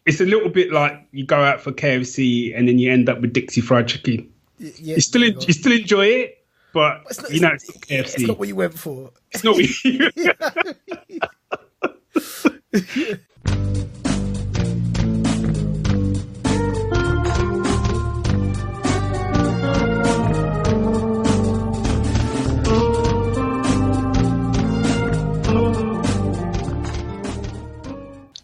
it's a little bit like you go out for KFC and then you end up with Dixie Fried Chicken. Yeah, you still enjoy it, but it's not KFC. It's not what you went for. It's not what you...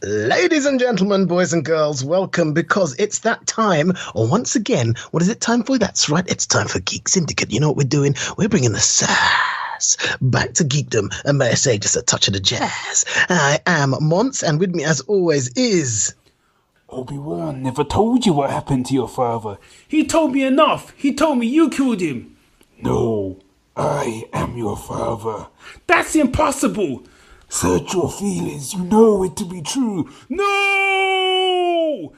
Ladies and gentlemen, boys and girls, welcome, because it's that time. Once again, what is it time for? That's right, it's time for Geek Syndicate. You know what we're doing? We're bringing the sass back to geekdom, and may I say, just a touch of the jazz. I am Monts, and with me, as always, is... Obi-Wan never told you what happened to your father. He told me enough. He told me you killed him. No, I am your father. That's impossible. Search your feelings, you know it to be true. No!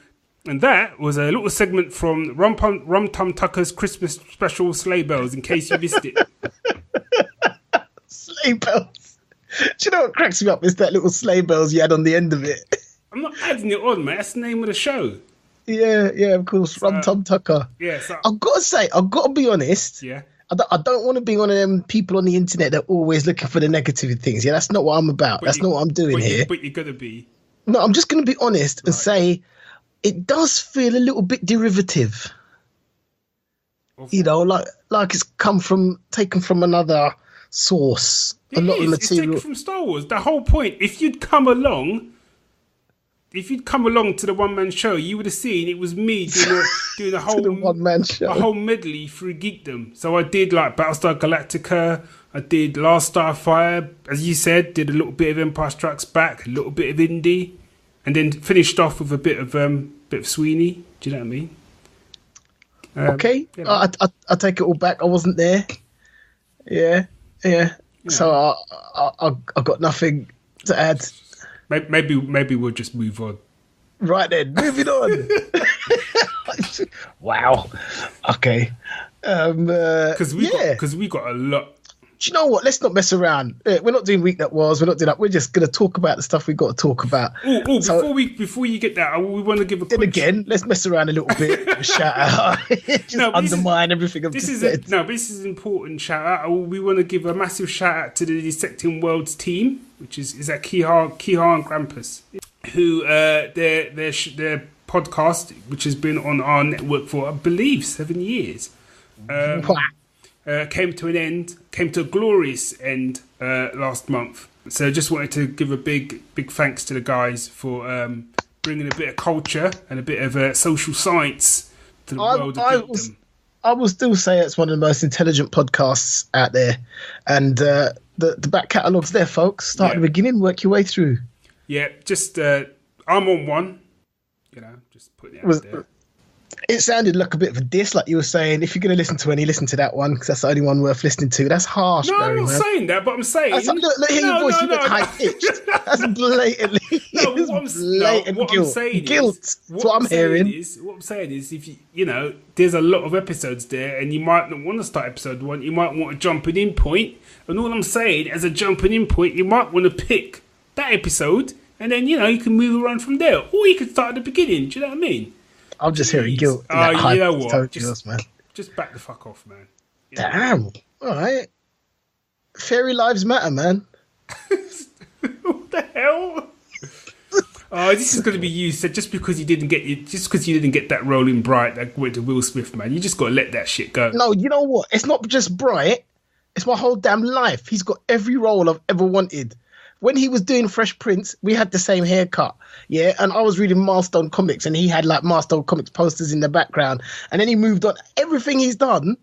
And that was a little segment from Rum Tum Tucker's Christmas special Sleigh Bells, in case you missed it. Sleigh bells. Do you know what cracks me up? Is that little sleigh bells you had on the end of it. I'm not adding it on, man. That's the name of the show. Yeah, of course. Rum Tum Tucker. Yeah, so... I've got to be honest. Yeah. I don't want to be one of them people on the internet that are always looking for the negative things. Yeah, that's not what I'm about. That's not what I'm doing here. But you're going to be. No, I'm just going to be honest and say it does feel a little bit derivative. You know, like it's taken from another source. A lot of material. It's taken from Star Wars. The whole point, if you'd come along to the one-man show, you would have seen it was me doing the whole one-man show, a whole medley through Geekdom. So I did like Battlestar Galactica, I did Last Starfire, as you said, did a little bit of Empire Strikes Back, a little bit of indie, and then finished off with a bit of Sweeney. Do you know what I mean? Okay, you know. I take it all back. I wasn't there. Yeah. So I got nothing to add. Maybe we'll just move on. Right then, moving on. Wow. Okay. Because we got a lot. Do you know what? Let's not mess around. We're not doing week that was. We're not doing that. We're just going to talk about the stuff we got to talk about. Before you get that, we want to give a quick... Then again, let's mess around a little bit. Shout out. Undermine everything I've just said. This is an important shout out. We want to give a massive shout out to the Dissecting Worlds team, which is at Kiha and Grampus, who their podcast, which has been on our network for, I believe, 7 years. Came to a glorious end last month. So just wanted to give a big thanks to the guys for bringing a bit of culture and a bit of social science to the world of Geekdom. I will still say it's one of the most intelligent podcasts out there. And the back catalogue's there, folks. Start at the beginning, work your way through. Yeah, just I'm on one. You know, just putting it out there. It sounded like a bit of a diss, like you were saying, if you're going to listen to any, listen to that one, because that's the only one worth listening to. That's harsh, No, Barry, I'm not saying that, but I'm saying... Look, hear your voice, you look high-pitched. That's blatantly... What I'm saying is... That's what I'm hearing. What I'm saying is, if you know, there's a lot of episodes there, and you might not want to start episode 1, you might want a jumping in point, and all I'm saying, as a jumping in point, you might want to pick that episode, and then, you know, you can move around from there, or you can start at the beginning, do you know what I mean? I'm just hearing guilt. You know what? Just back the fuck off, man. Damn. All right. Fairy lives matter, man. What the hell? This is going to be you said just because you didn't get that role in Bright that went to Will Smith, man. You just got to let that shit go. No, you know what? It's not just Bright. It's my whole damn life. He's got every role I've ever wanted. When he was doing Fresh Prince, we had the same haircut, yeah? And I was reading Milestone Comics, and he had, like, Milestone Comics posters in the background. And then he moved on. Everything he's done,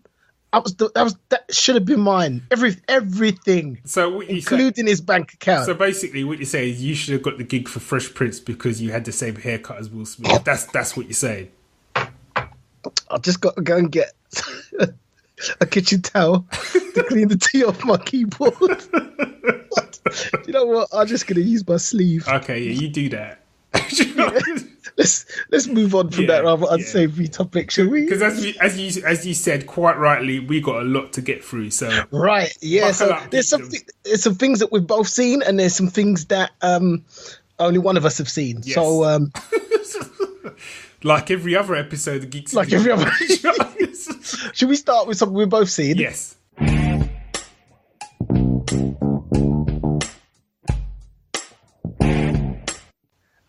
that should have been mine. Everything. So what you including his bank account. So basically what you're saying is you should have got the gig for Fresh Prince because you had the same haircut as Will Smith. That's what you're saying. I just got to go and get a kitchen towel to clean the tea off my keyboard. You know what? I'm just going to use my sleeve. Okay, yeah, you do that. Let's move on from that rather unsavory topic, shall we? Because as you said quite rightly, we got a lot to get through. So right, yeah. So there's some things that we've both seen, and there's some things that only one of us have seen. Yes. So Like every other episode of Geek Like Syndicate. every other. Should we start with something we've both seen? Yes.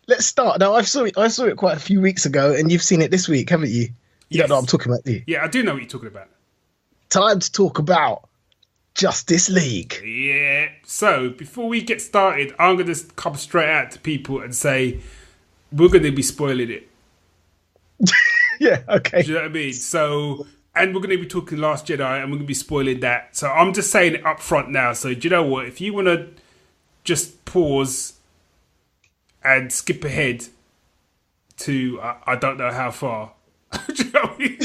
Let's start. Now, I saw it quite a few weeks ago, and you've seen it this week, haven't you? You don't know what I'm talking about, do you? Yeah, I do know what you're talking about. Time to talk about Justice League. Yeah. So, before we get started, I'm going to come straight out to people and say, we're going to be spoiling it. Yeah, okay. Do you know what I mean? So, and we're going to be talking Last Jedi, and we're going to be spoiling that. So, I'm just saying it up front now. So, do you know what? If you want to just pause and skip ahead to, I don't know how far. Do you know what I mean?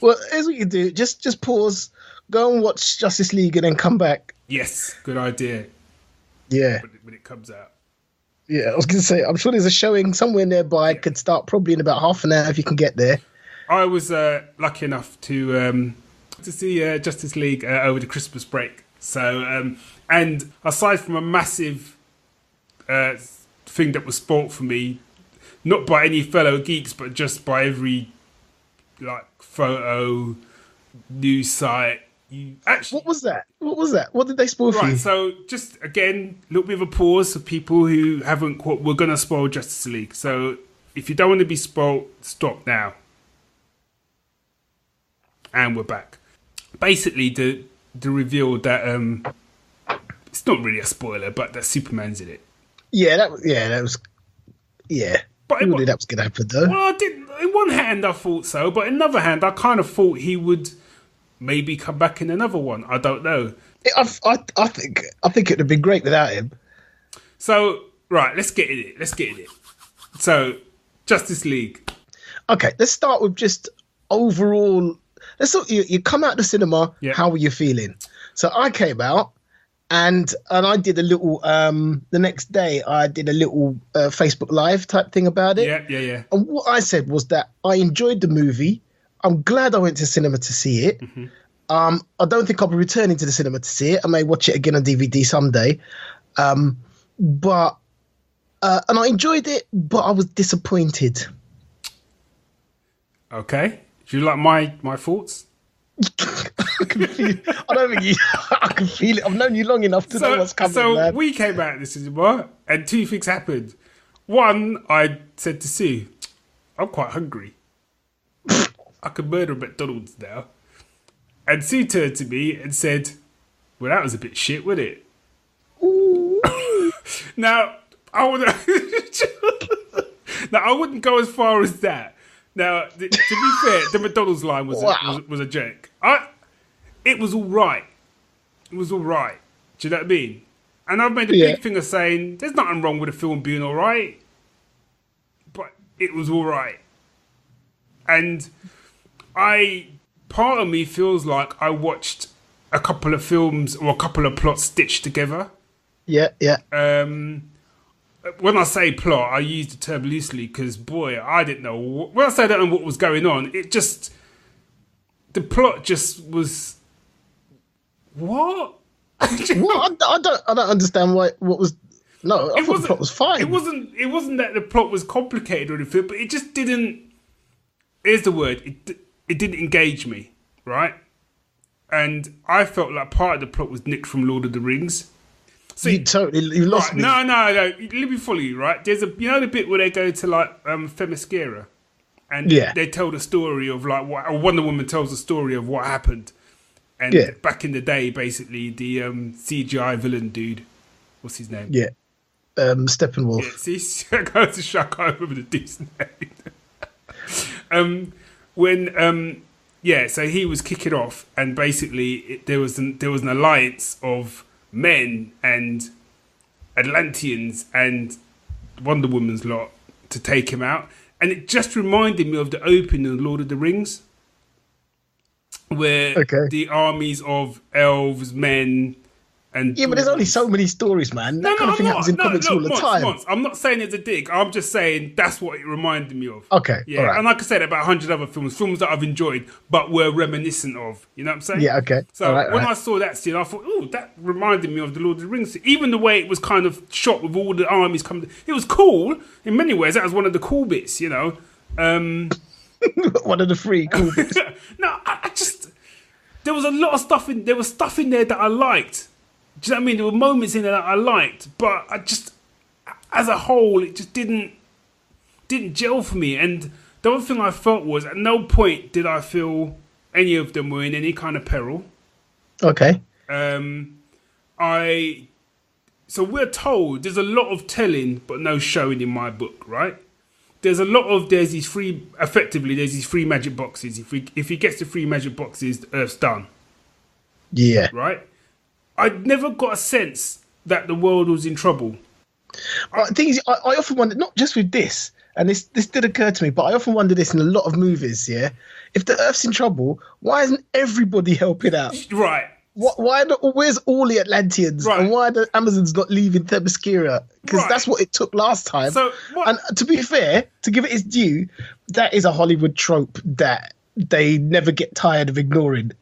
Well, here's what you do. Just pause, go and watch Justice League, and then come back. Yes, good idea. Yeah. When it comes out. Yeah, I was going to say, I'm sure there's a showing somewhere nearby. It could start probably in about half an hour if you can get there. I was lucky enough to see Justice League over the Christmas break. So, and aside from a massive thing that was spoilt for me, not by any fellow geeks, but just by every photo, news site. What was that? What did they spoil for you? Right, so just again, a little bit of a pause for people who haven't caught. We're going to spoil Justice League. So if you don't want to be spoiled, stop now. And we're back. Basically, the reveal that it's not really a spoiler, but that Superman's in it. That was. But I knew that was going to happen, though. Well, I didn't. In one hand, I thought so, but in another hand, I kind of thought he would maybe come back in another one. I don't know. I think it would have been great without him. So right, let's get in it. So Justice League. Okay, let's start with just overall. You come out of the cinema. Yeah. How were you feeling? So I came out. And I did a little, the next day, I did a little Facebook Live type thing about it. Yeah. And what I said was that I enjoyed the movie. I'm glad I went to cinema to see it. Mm-hmm. I don't think I'll be returning to the cinema to see it. I may watch it again on DVD someday. But I enjoyed it, but I was disappointed. Okay. Do you like my thoughts? I can feel it. I've known you long enough to know what's coming. So man. we came out of the cinema, and two things happened. One, I said to Sue, "I'm quite hungry. I could murder a McDonald's now." And Sue turned to me and said, "Well, that was a bit shit, wasn't it?" Now I wouldn't go as far as that. Now, to be fair, the McDonald's line was a joke. It was all right. It was all right. Do you know what I mean? And I've made a big thing of saying there's nothing wrong with a film being all right, but it was all right. And part of me feels like I watched a couple of films or a couple of plots stitched together. Yeah. When I say plot, I use the term loosely because, boy, I didn't know. When I say I don't know what was going on, the plot just was. What? What? I don't understand what was. No, I thought the plot was fine. It wasn't that the plot was complicated or anything, but it just didn't. Here's the word. It didn't engage me, right? And I felt like part of the plot was nicked from Lord of the Rings. So you lost me. No. Let me follow you. Right, there's the bit where they go to Themyscira, and they tell the story of what Wonder Woman tells the story of what happened, and back in the day, basically the CGI villain dude, what's his name? Yeah, Steppenwolf. Yeah, see, I goes to shock. I remember the dude's name. So he was kicking off, and basically there was an alliance of men and Atlanteans and Wonder Woman's lot to take him out. And it just reminded me of the opening of Lord of the Rings, where the armies of elves, men, And Yeah, but there's only so many stories, man. That kind of thing happens in comics all the time. Monts, I'm not saying it's a dig. I'm just saying that's what it reminded me of. Okay, Yeah, all right. and like I said about 100 other films that I've enjoyed, but were reminiscent of. You know what I'm saying? Yeah, okay. So when I saw that scene, I thought, oh, that reminded me of the Lord of the Rings. Even the way it was kind of shot with all the armies coming, it was cool in many ways. That was one of the cool bits, you know. One of the three cool bits. No, I just there was a lot of stuff in there was stuff in there that I liked. Do you know what I mean? There were moments in there that I liked, but I just, as a whole, it just didn't gel for me. And the other thing I felt was, at no point did I feel any of them were in any kind of peril. Okay. So we're told there's a lot of telling, but no showing in my book, right? There's these three magic boxes. If he gets the 3 magic boxes, the Earth's done. Yeah. Right? I never got a sense that the world was in trouble. The thing is, I often wonder, not just with this, and this did occur to me, but I often wonder this in a lot of movies, yeah? If the Earth's in trouble, why isn't everybody helping out? Right. Where's all the Atlanteans? Right. And why are the Amazons not leaving Themyscira? Because that's what it took last time. And to be fair, to give it its due, that is a Hollywood trope that they never get tired of ignoring.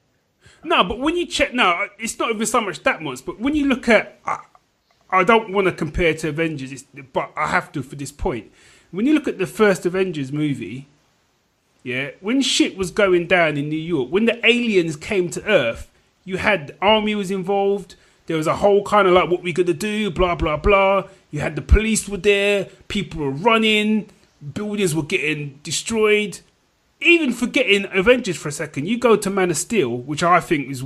No, but when you check, it's not even so much that much. But when you look at, I don't want to compare to Avengers, but I have to for this point. When you look at the first Avengers movie, yeah, when shit was going down in New York, when the aliens came to Earth, you had the army was involved. There was a whole kind of like, what we gonna do, blah blah blah. You had the police were there, people were running, buildings were getting destroyed. Even forgetting Avengers for a second, you go to Man of Steel, which I think this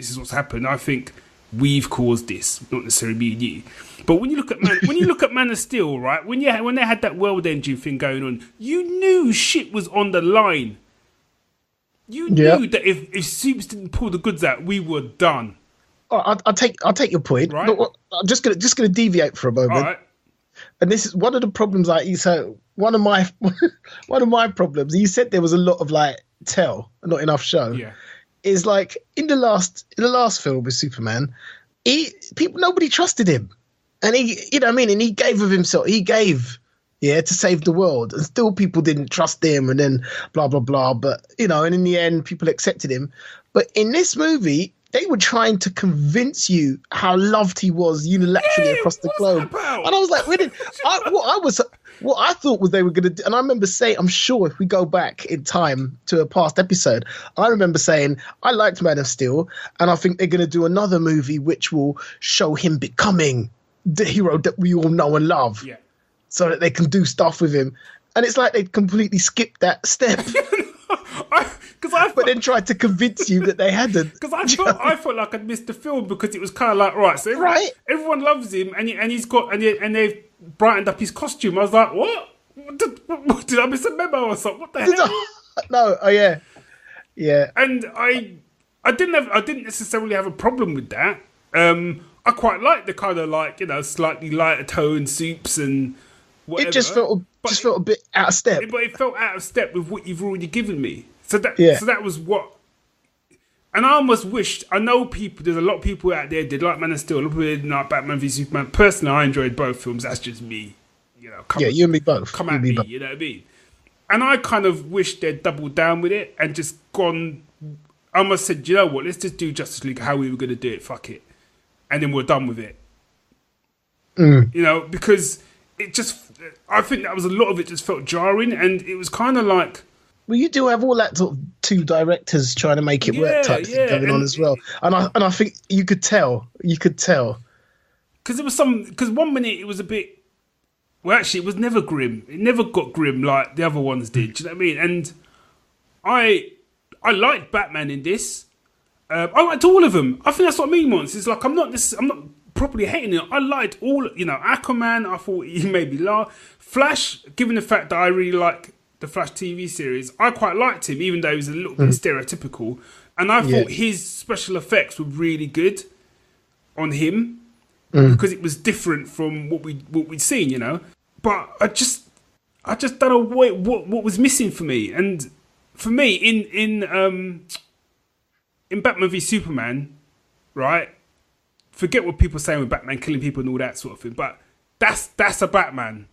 is what's happened. I think we've caused this, not necessarily me and you. But when you look at Man of Steel, right? When they had that world engine thing going on, you knew shit was on the line. You knew that if Supes didn't pull the goods out, we were done. I'll take your point. Right. But I'm just gonna deviate for a moment. All right. And this is one of the problems. One of my problems. You said there was a lot of like not enough show. Yeah. Is like in the last film with Superman, nobody trusted him, and you know what I mean, and he gave of himself. He gave, to save the world, and still people didn't trust him, and then blah blah blah. But and in the end, people accepted him. But in this movie, they were trying to convince you how loved he was unilaterally across the globe. And I was like, what I thought was they were going to do, and I remember saying, I'm sure if we go back in time to a past episode, I remember saying, I liked Man of Steel, and I think they're going to do another movie which will show him becoming the hero that we all know and love. Yeah. So that they can do stuff with him. And it's like they completely skipped that step. But then tried to convince you that they hadn't. Because I felt like I'd missed the film because it was kind of like, right, so everyone loves him and they've brightened up his costume. I was like, what? Did I miss a memo or something? What the hell? No, yeah. And I didn't necessarily have a problem with that. I quite like the kind of like, slightly lighter tone Supes and whatever. It just felt a bit out of step. But it felt out of step with what you've already given me. So that was what. And I almost wished. I know there's a lot of people out there did like Man of Steel, a lot of people did like Batman v Superman. Personally, I enjoyed both films. That's just me. You and me both. Come at me. You know what I mean? And I kind of wished they'd doubled down with it and just gone. I almost said, you know what? Let's just do Justice League how we were going to do it. Fuck it, and then we're done with it. Because it just. I think that was a lot of it. Just felt jarring, and it was kind of like. Well, you do have all that sort of two directors trying to make it work type thing going on as well, and I think you could tell because there was because 1 minute it was a bit. Well, actually, it was never grim. It never got grim like the other ones did. Do you know what I mean? And I liked Batman in this. I liked all of them. I think that's what I mean. Once it's like I'm not properly hating it. I liked all. Aquaman. I thought he made me laugh. Flash, given the fact that I really like the Flash TV series, I quite liked him, even though he was a little bit stereotypical. And I thought his special effects were really good on him because it was different from what we'd seen, But I just don't know what was missing for me. And for me, in Batman v Superman, right? forget what people are saying with Batman killing people and all that sort of thing, but that's a Batman.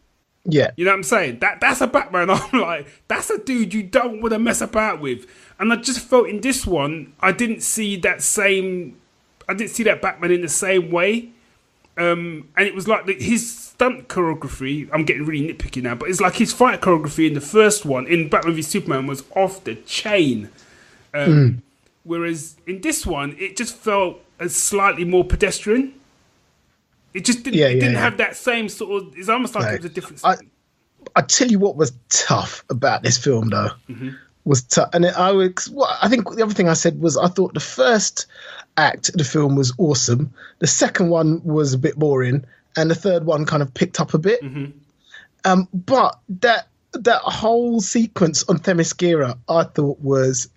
Yeah. You know what I'm saying? That's a Batman. I'm like, that's a dude you don't want to mess about with. And I just felt in this one, I didn't see that Batman in the same way. And it was like his stunt choreography, I'm getting really nitpicky now, but it's like his fight choreography in the first one, in Batman v Superman, was off the chain. Whereas in this one, it just felt as slightly more pedestrian. It just didn't have that same sort of... It's almost like it was a different... I tell you what was tough about this film, though. Was tough. And I think the other thing I said was I thought the first act of the film was awesome. The second one was a bit boring. And the third one kind of picked up a bit. But that whole sequence on Themyscira, I thought was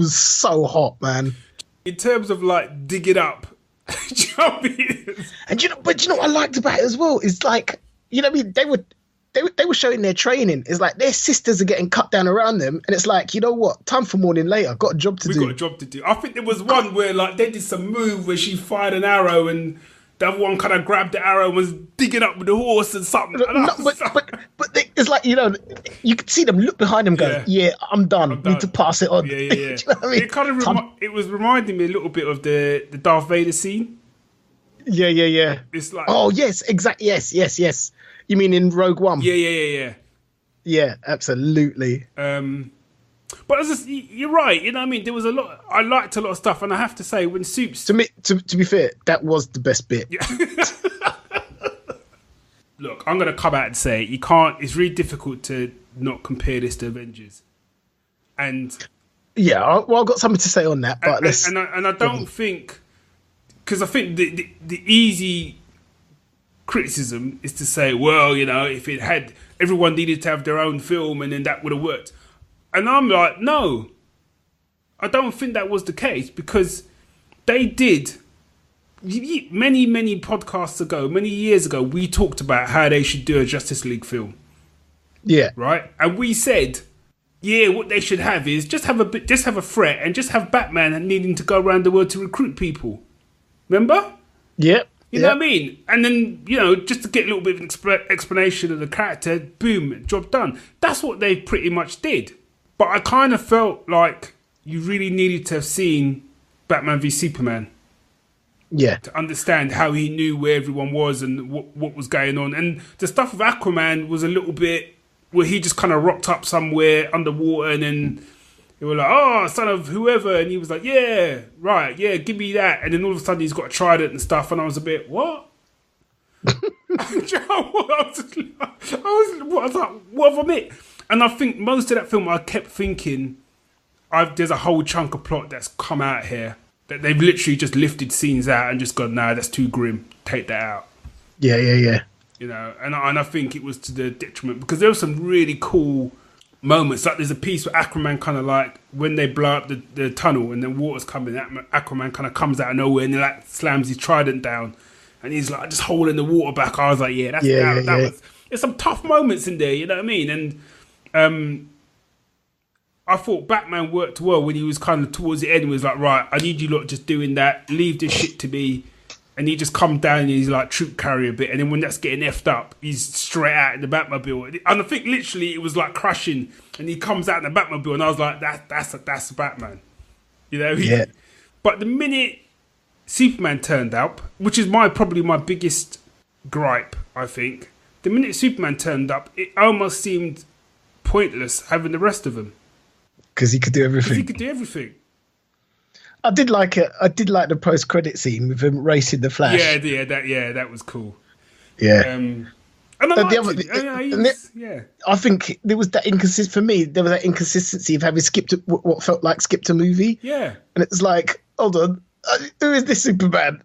so hot, man. In terms of like digging up... And you know what I liked about it as well is like, you know what I mean, they were showing their training. It's like their sisters are getting cut down around them, and it's like, you know what, time for morning later, got a job to do. We got a job to do. I think there was one where like they did some move where she fired an arrow and the other one kind of grabbed the arrow and was digging up with the horse and something. But it's like, you know, you could see them look behind them going, I'm done. Need to pass it on. Yeah. Do you know what I mean? It kind of it was reminding me a little bit of the Darth Vader scene. Yeah. It's like, oh yes, exactly. Yes. You mean in Rogue One? Yeah. Yeah, absolutely. But you're right. You know what I mean? There was a lot. I liked a lot of stuff, and I have to say, when Soups... To be fair, that was the best bit. Yeah. Look, I'm going to come out and say, you can't... It's really difficult to not compare this to Avengers. And... Yeah, I've got something to say on that, but I don't think... Because I think the easy criticism is to say, well, you know, if it had... Everyone needed to have their own film, and then that would have worked. And I'm like, no, I don't think that was the case, because they did. Many podcasts ago, many years ago, we talked about how they should do a Justice League film. Yeah. Right? And we said, what they should have is just have a threat and just have Batman needing to go around the world to recruit people. Remember? Yep. You know what I mean? And then, you know, just to get a little bit of an explanation of the character, boom, job done. That's what they pretty much did. But I kind of felt like you really needed to have seen Batman v Superman. Yeah. To understand how he knew where everyone was and what was going on. And the stuff with Aquaman was a little bit where he just kind of rocked up somewhere underwater, and then they were like, oh, son of whoever. And he was like, yeah, right, yeah, give me that. And then all of a sudden he's got a trident and stuff. And I was a bit, what? I was like, what have I missed? And I think most of that film, I kept thinking, there's a whole chunk of plot that's come out here that they've literally just lifted scenes out and just gone, nah, that's too grim. Take that out. Yeah. You know, and I think it was to the detriment, because there were some really cool moments. Like there's a piece where Aquaman kind of like, when they blow up the tunnel and then water's coming, Aquaman kind of comes out of nowhere and he like slams his trident down and he's like just holding the water back. I was like, that was... There's some tough moments in there, you know what I mean? And I thought Batman worked well when he was kind of towards the end. He was like, right, I need you lot just doing that. Leave this shit to me. And he just comes down and he's like troop carrier a bit. And then when that's getting effed up, he's straight out in the Batmobile. And I think literally it was like crashing. And he comes out in the Batmobile. And I was like, that's Batman. You know? Yeah. But the minute Superman turned up, which is probably my biggest gripe, I think. The minute Superman turned up, it almost seemed pointless having the rest of them. Because he could do everything. I did like it. I did like the post-credit scene with him racing the Flash. That was cool. Yeah. And I liked it. I think there was that inconsistency for me. There was that inconsistency of having skipped what felt like skipped a movie. Yeah. And it's like, hold on, who is this Superman?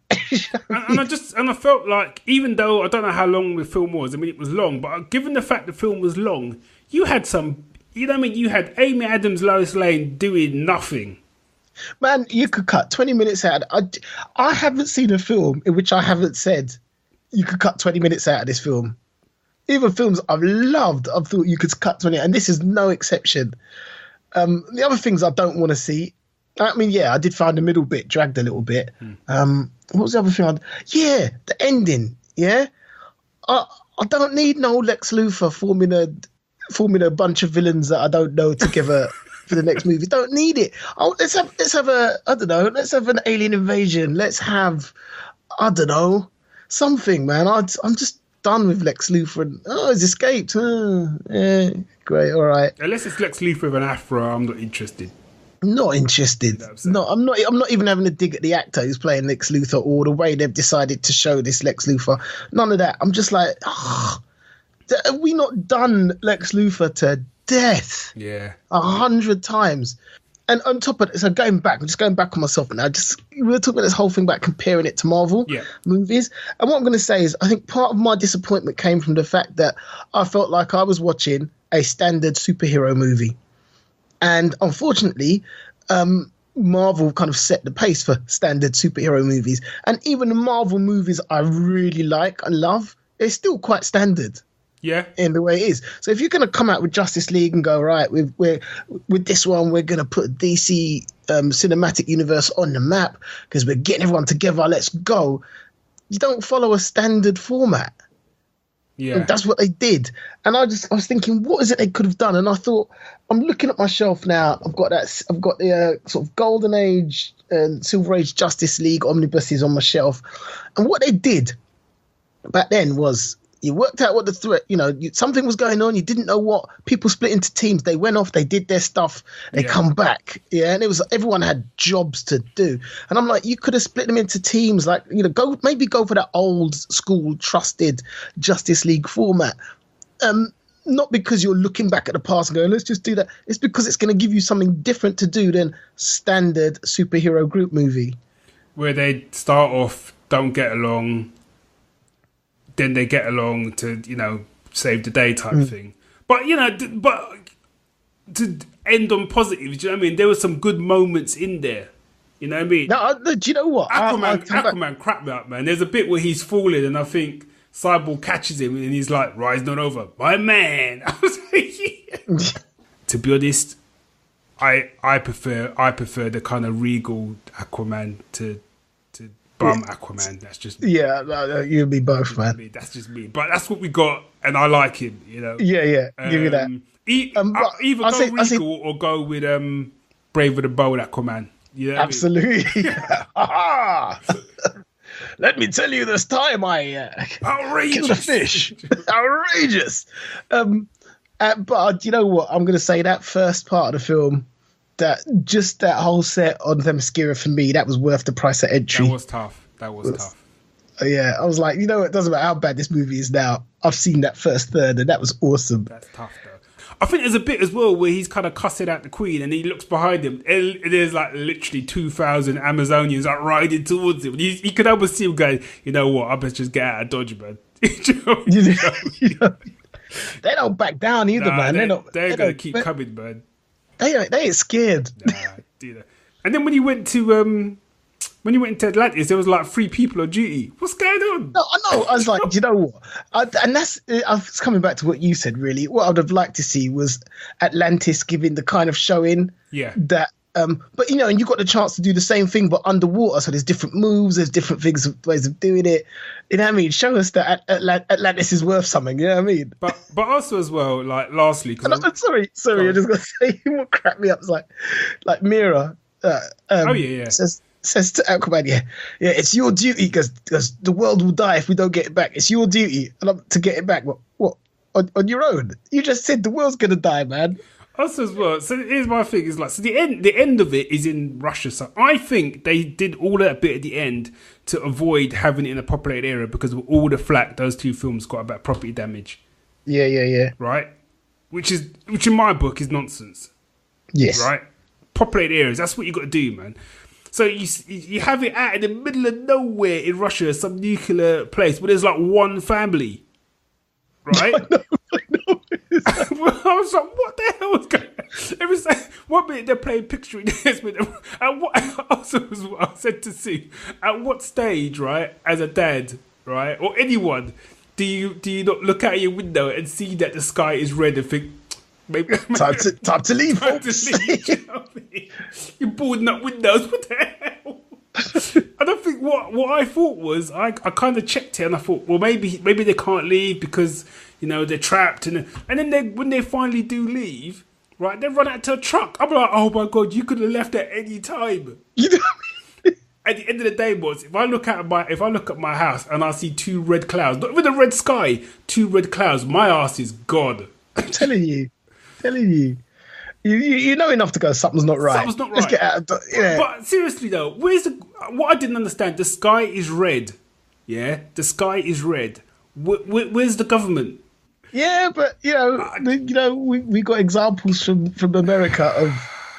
and I felt like, even though I don't know how long the film was, I mean it was long, but given the fact the film was long, you had some, you know what I mean? You had Amy Adams, Lois Lane doing nothing. Man, you could cut 20 minutes out. I haven't seen a film in which I haven't said you could cut 20 minutes out of this film. Even films I've loved, I've thought you could cut 20, and this is no exception. The other things I don't want to see, I mean, yeah, I did find the middle bit dragged a little bit. What was the other thing? Yeah, the ending. Yeah, I don't need no Lex Luthor forming a bunch of villains that I don't know together for the next movie. Don't need it. Oh, let's have a I don't know. Let's have an alien invasion. Let's have I don't know something, man. I'm just done with Lex Luthor. And, he's escaped. Yeah, great. All right. Unless it's Lex Luthor with an afro, I'm not interested. Not interested. No, I'm not even having a dig at the actor who's playing Lex Luthor or the way they've decided to show this Lex Luthor. None of that. I'm just like, have we not done Lex Luthor to death? Yeah. 100 times. And on top of it, so I'm just going back on myself now. We were talking about this whole thing about comparing it to Marvel movies. And what I'm going to say is, I think part of my disappointment came from the fact that I felt like I was watching a standard superhero movie. And unfortunately, Marvel kind of set the pace for standard superhero movies. And even the Marvel movies I really like and love, they're still quite standard. Yeah. In the way it is. So if you're going to come out with Justice League and go, right, with this one, we're going to put DC cinematic universe on the map because we're getting everyone together, let's go. You don't follow a standard format. Yeah. And that's what they did. And I was thinking, what is it they could have done? And I thought, I'm looking at my shelf now. I've got the sort of Golden Age and Silver Age Justice League omnibuses on my shelf. And what they did back then was you worked out what the threat, something was going on. You didn't know what. People split into teams. They went off. They did their stuff. They come back. Yeah, and it was everyone had jobs to do. And I'm like, you could have split them into teams. Like, go for that old school trusted Justice League format. Not because you're looking back at the past and going, let's just do that. It's because it's going to give you something different to do than standard superhero group movie, where they start off, don't get along. Then they get along to, save the day type thing. But, to end on positive, do you know what I mean? There were some good moments in there. You know what I mean? No, do you know what? Aquaman cracked me up, man. There's a bit where he's falling and I think Cyborg catches him and he's like, rise not over. My man. I was like, yeah. To be honest, I prefer the kind of regal Aquaman to bum Aquaman. That's just me. Yeah, you and me both, man. That's just me. But that's what we got, and I like him. Yeah. Give me that. Either go regal or go with Brave with a Bold Aquaman. Yeah, absolutely. Let me tell you, this time I killed a fish. Outrageous. But you know what? I'm going to say that first part of the film. That whole set on Themyscira for me, that was worth the price of entry. That was tough. Yeah, I was like, it doesn't matter how bad this movie is now. I've seen that first third, and that was awesome. That's tough, though. I think there's a bit as well where he's kind of cussing out the Queen, and he looks behind him. And there's like literally 2,000 Amazonians like riding towards him. He could almost see him going, you know what? I better just get out of Dodge, man. They don't back down either, man. They're gonna keep coming, man. They ain't scared. Nah, do that. And then when you went into Atlantis, there was like 3 people on duty. What's going on? No, I know. I was like, you know what? And that's it's coming back to what you said. Really, what I'd have liked to see was Atlantis giving the kind of showing that. But and you got the chance to do the same thing, but underwater. So there's different moves, there's different ways of doing it. You know what I mean? Show us that Atlantis is worth something. You know what I mean? But also as well, like lastly, sorry, I just got to say what cracked me up is like Mira. Says to Aquaman, yeah, it's your duty because the world will die if we don't get it back. It's your duty to get it back. What on your own? You just said the world's gonna die, man. Also as well, so here's my thing, is like, so the end of it is in Russia, so I think they did all that bit at the end to avoid having it in a populated area because of all the flack those 2 films got about property damage. Yeah. Right? Which in my book is nonsense. Yes. Right? Populated areas, that's what you got to do, man. So you have it out in the middle of nowhere in Russia, some nuclear place, where there's like 1 family. Right? I know. I was like, what the hell is going on? Every 1 minute they're playing Picture this with them. And also was what I said to Sue, at what stage, right, as a dad, right, or anyone, do you not look out your window and see that the sky is red and think, maybe time to leave, time folks. to leave, you know what I mean? You're boarding up windows. What the hell? And I think what I thought was I kind of checked it and I thought, well, maybe they can't leave because they're trapped and then when they finally do leave, right? They run out to a truck. I'm like, oh my god, you could have left at any time. You know what I mean? At the end of the day, boss, if I look at my house and I see 2 red clouds, not with a red sky, 2 red clouds, my ass is God. I'm telling you. You know enough to go, something's not right. Something's not right. Let's get out of yeah. But seriously though, what I didn't understand, the sky is red. Yeah? The sky is red. Where's the government? Yeah, but we got examples from America of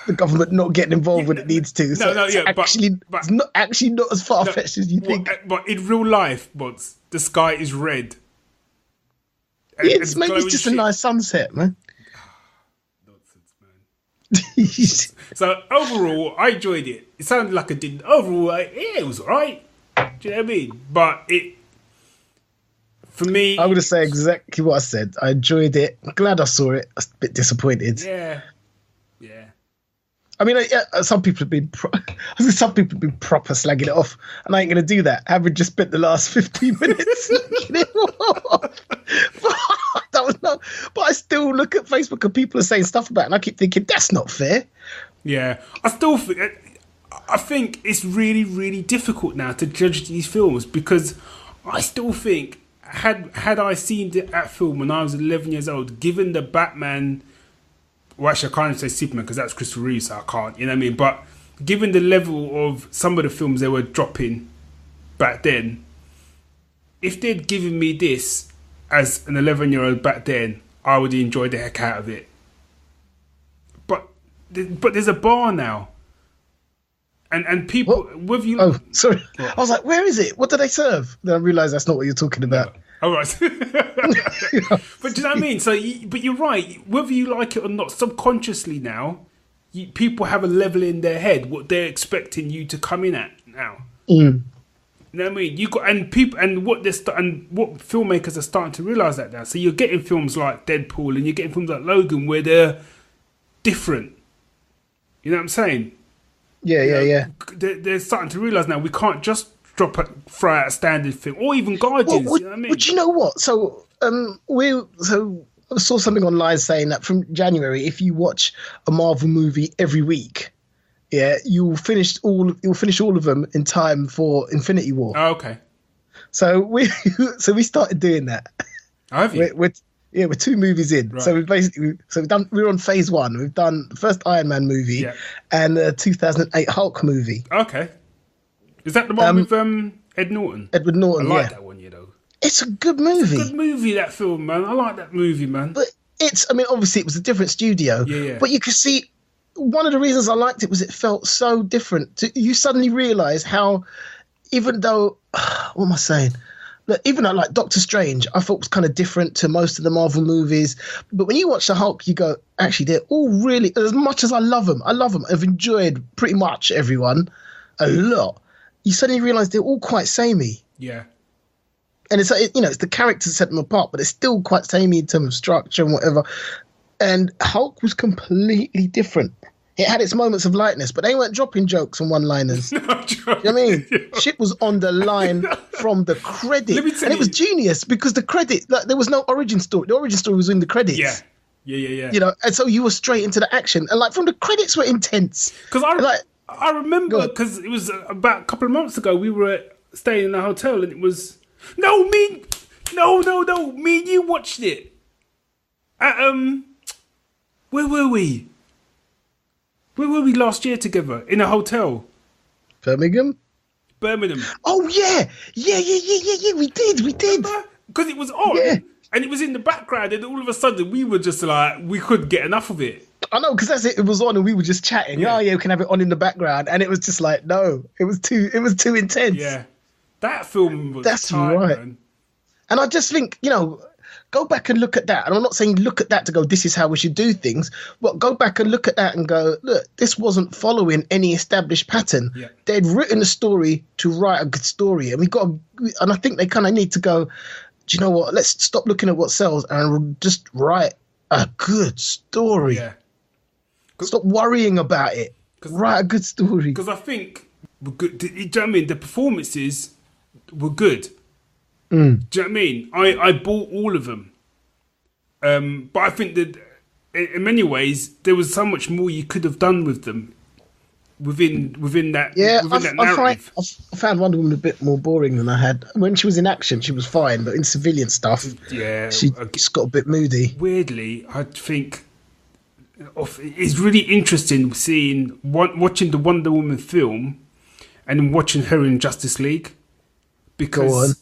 the government not getting involved when it needs to. So it's not actually not as far fetched as you think. But in real life, the sky is red. Maybe it's just a nice sunset, man. So overall, I enjoyed it. It sounded like I did. Overall, it was alright. Do you know what I mean? But for me, I'm gonna say exactly what I said. I enjoyed it. I'm glad I saw it. I was a bit disappointed. Yeah. I mean, some people have been proper slagging it off, and I ain't gonna do that. Having just spent the last 15 minutes slagging it off. But I still look at Facebook and people are saying stuff about it, and I keep thinking that's not fair. Yeah, I think it's really, really difficult now to judge these films because I still think had I seen that film when I was 11 years old, given the Batman. Well, actually, I can't even say Superman because that's Christopher Reeve, so I can't. You know what I mean? But given the level of some of the films they were dropping back then, if they'd given me this as an 11-year-old back then, I would have enjoyed the heck out of it. But there's a bar now, and people with you. Oh, sorry. What? I was like, where is it? What do they serve? Then I realised that's not what you're talking about. All right. But do you know what I mean? But you're right. Whether you like it or not, subconsciously now, people have a level in their head what they're expecting you to come in at now. Mm. You know what I mean? You got and what filmmakers are starting to realise that now. So you're getting films like Deadpool and you're getting films like Logan where they're different. You know what I'm saying? Yeah. They're starting to realise now we can't just throw out a standard film, or even Guardians. You know what I mean? But you know what? So I saw something online saying that from January, if you watch a Marvel movie every week, you'll finish all of them in time for Infinity War. Oh, okay. So we started doing that. Have you? We're 2 movies in. Right. So we're on phase 1. We've done the first Iron Man movie and the 2008 Hulk movie. Okay. Is that the one with Ed Norton? Edward Norton, I like that one, It's a good movie. It's a good movie, that film, man. I like that movie, man. But obviously it was a different studio. Yeah. But you can see, one of the reasons I liked it was it felt so different. You suddenly realise how, even though, what am I saying? Look, even though, like Doctor Strange, I thought was kind of different to most of the Marvel movies. But when you watch the Hulk, you go, actually, they're all really, as much as I love them. I've enjoyed pretty much everyone a lot. You suddenly realise they're all quite samey. Yeah. And it's it's the characters set them apart, but it's still quite samey in terms of structure and whatever. And Hulk was completely different. It had its moments of lightness, but they weren't dropping jokes and one-liners. You know what I mean? Shit was on the line from the credit. And it was genius because the credit, there was no origin story. The origin story was in the credits. Yeah. And so you were straight into the action. And from the credits were intense. Because I remember, because it was about a couple of months ago, we were staying in a hotel and it was... No, me and you watched it. At, where were we? Where were we last year together? In a hotel. Birmingham. Oh, yeah. We did. Because it was on. Yeah. And it was in the background and all of a sudden we were just like, we couldn't get enough of it. I know, because that's it. It was on and we were just chatting. Yeah. Oh, yeah, we can have it on in the background. And it was just like, no, it was too intense. Yeah. That film was That's right. Man. And I just think, go back and look at that. And I'm not saying look at that to go, this is how we should do things. But go back and look at that and go, look, this wasn't following any established pattern. Yeah. They'd written a story to write a good story. And I think they kind of need to go, do you know what? Let's stop looking at what sells and just write a good story. Yeah. Stop worrying about it. Write a good story. Because I think we're good. Do you know what I mean? The performances were good. Do you know what I mean? I bought all of them. But I think that in many ways there was so much more you could have done with them within that that narrative. I found Wonder Woman a bit more boring than I had. When she was in action, she was fine, but in civilian stuff, she just got a bit moody. Weirdly, I think it's really interesting watching the Wonder Woman film and watching her in Justice League, because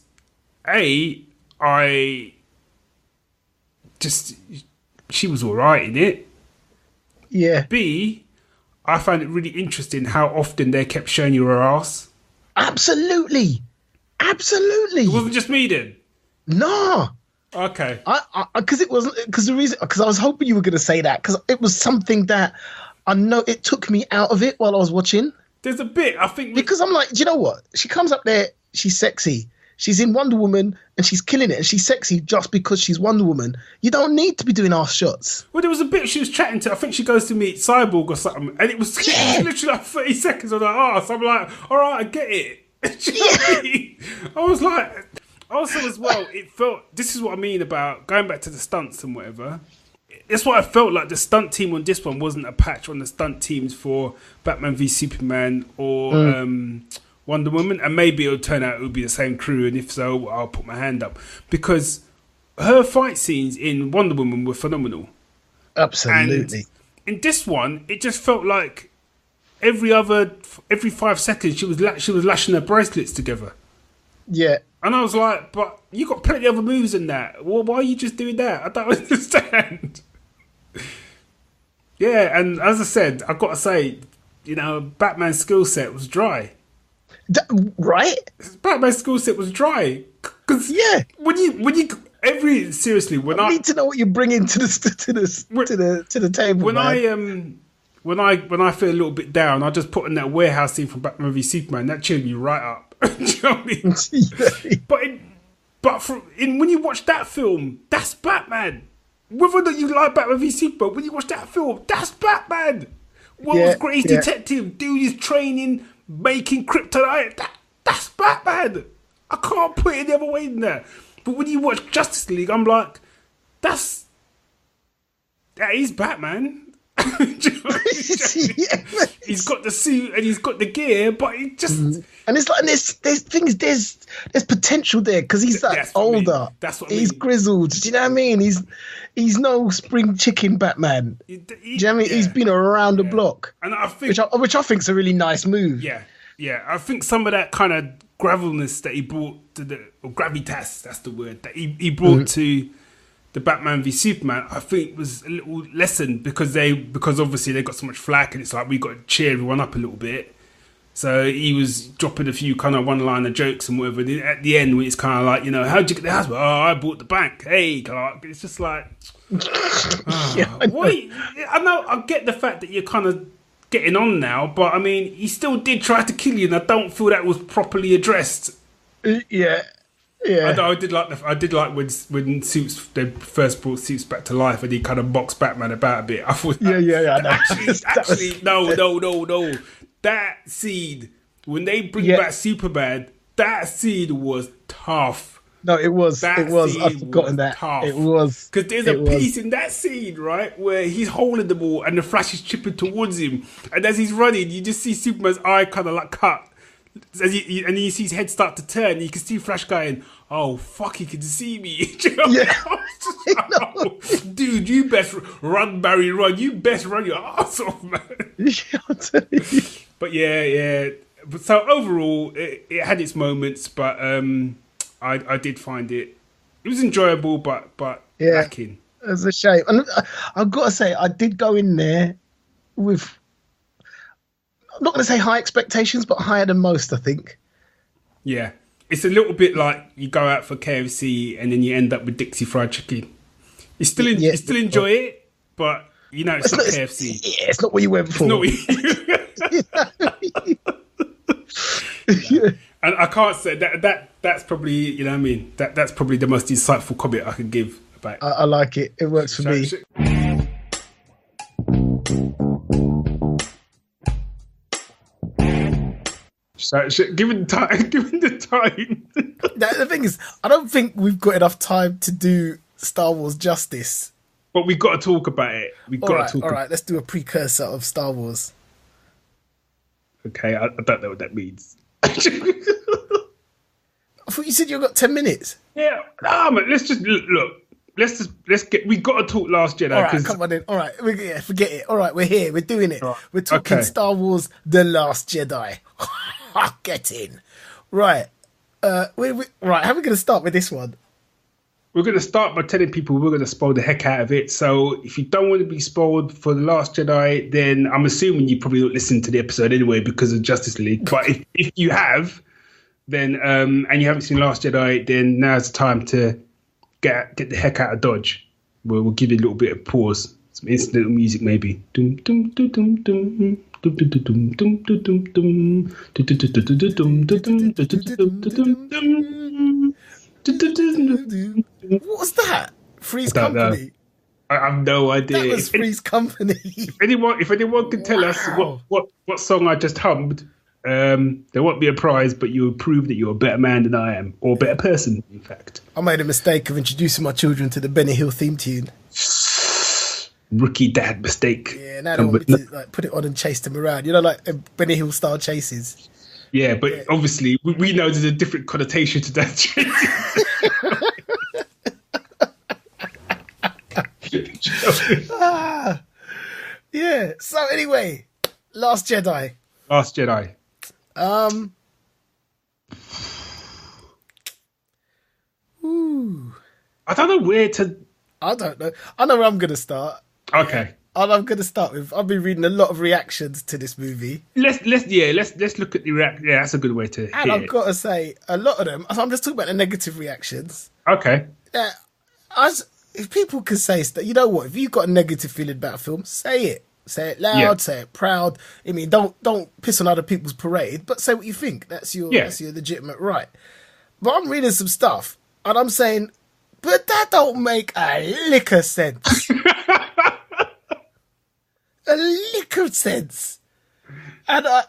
she was alright in it. Yeah. B, I found it really interesting how often they kept showing you her ass. Absolutely. It wasn't just me then. No. Okay. Because I was hoping you were going to say that, because it was something that I know it took me out of it while I was watching. There's a bit, I think, because I'm like, do you know what? She comes up there, she's sexy. She's in Wonder Woman and she's killing it, and she's sexy just because she's Wonder Woman. You don't need to be doing ass shots. Well, there was a bit she was chatting to, I think she goes to meet Cyborg or something, and it was literally like 30 seconds on her ass. I'm like, all right, I get it. Do you know what I mean? I was like, also as well, it felt, this is what I mean about going back to the stunts and whatever. That's what I felt like. The stunt team on this one wasn't a patch on the stunt teams for Batman v Superman or Wonder Woman, and maybe it'll turn out it will be the same crew, and if so, I'll put my hand up, because her fight scenes in Wonder Woman were phenomenal. Absolutely. And in this one, it just felt like every 5 seconds she was lashing her bracelets together. Yeah. And I was like, but you got plenty of other moves in that. Well, why are you just doing that? I don't understand. Yeah, and as I said, I've got to say, Batman's skill set was dry. Right? Batman's skill set was dry. Cause when you seriously, when I need to know what you're bringing to the table. When I feel a little bit down, I just put in that warehouse scene from Batman v Superman. That cheered me right up. Do you know what I mean? When you watch that film, that's Batman. Whether or not you like Batman v Superman, when you watch that film, that's Batman. Was Great Detective, doing his training, making kryptonite. That's Batman. I can't put it any other way than that. But when you watch Justice League, I'm like, that is Batman. He's got the suit and he's got the gear, but it just and it's like there's potential there, because he's older. That's what he's grizzled. Do you know what I mean? He's no spring chicken Batman. Do you know what I mean? He's been around the block, and I think which I think's a really nice move. Yeah. I think some of that kind of gravelness that he brought or gravitas, that's the word that he brought to the Batman v Superman, I think was a little lessened because obviously they got so much flack, and it's like we got to cheer everyone up a little bit. So he was dropping a few kind of one-liner jokes and whatever. And at the end, when it's kind of like, how'd you get the house? Oh, I bought the bank. Hey, Clark. It's just like, I know, I get the fact that you're kind of getting on now, but I mean, he still did try to kill you, and I don't feel that was properly addressed. Yeah. I did like when Suits, they first brought Suits back to life, and he kind of boxed Batman about a bit. I thought, actually, no. That scene when they bring back Superman, that scene was tough. No, it was. I've forgotten that. Tough. It was, because there's a piece in that scene, right, where he's holding the ball and the Flash is chipping towards him, and as he's running, you just see Superman's eye kind of like cut. And you see his head start to turn. You can see Flash going, oh, fuck, he can see me. Dude, you best run, Barry, run. You best run your ass off, man. I'll tell you. But yeah. But so overall, it had its moments, but I did find it was enjoyable, but lacking. It was a shame. And I've got to say, I did go in there with, I'm not going to say high expectations, but higher than most, I think. Yeah. It's a little bit like you go out for KFC and then you end up with Dixie Fried Chicken. You still enjoy it, but it's not KFC. It's not what you went for. And I can't say that's probably, that's probably the most insightful comment I could give about it. I like it. It works for me. Given the time, given the time. The thing is, I don't think we've got enough time to do Star Wars justice. But we've got to talk about it. All right, let's do a precursor of Star Wars. Okay, I don't know what that means. I thought you said you got 10 minutes. Yeah, man, let's just look. Let's get. We got to talk Last Jedi. All right, come on in. All right, forget it. All right, we're here. We're doing it. Right. We're talking Star Wars: The Last Jedi. Get in. Right. Right. How are we going to start with this one? We're going to start by telling people we're going to spoil the heck out of it. So if you don't want to be spoiled for The Last Jedi, then I'm assuming you probably don't listen to the episode anyway because of Justice League. But if you have, then and you haven't seen Last Jedi, then now's the time to get the heck out of Dodge. We'll give you a little bit of pause, some incidental music maybe. What was that? Three's Company. I have no idea. That was Three's Company. If anyone can tell us what song I just hummed, there won't be a prize, but you will prove that you're a better man than I am, or a better person, in fact. I made a mistake of introducing my children to the Benny Hill theme tune. Rookie dad mistake. Yeah, now they want me to put it on and chase them around. You know, like Benny Hill style chases. Yeah, but obviously we know there's a different connotation to that chasing. Yeah. So anyway, Last Jedi. Ooh. I don't know where to. I don't know. I know where I'm going to start. Okay. And I'm going to start with. I've been reading a lot of reactions to this movie. Let's look at the react. Yeah, that's a good way to. And I've got to say, a lot of them. I'm just talking about the negative reactions. Okay. Yeah. If people can say that, you know what? If you've got a negative feeling about a film, say it. Say it loud. Say it proud. I mean, don't piss on other people's parade, but say what you think. That's your legitimate right. But I'm reading some stuff, and I'm saying, but that don't make a lick of sense. A lick of sense. And I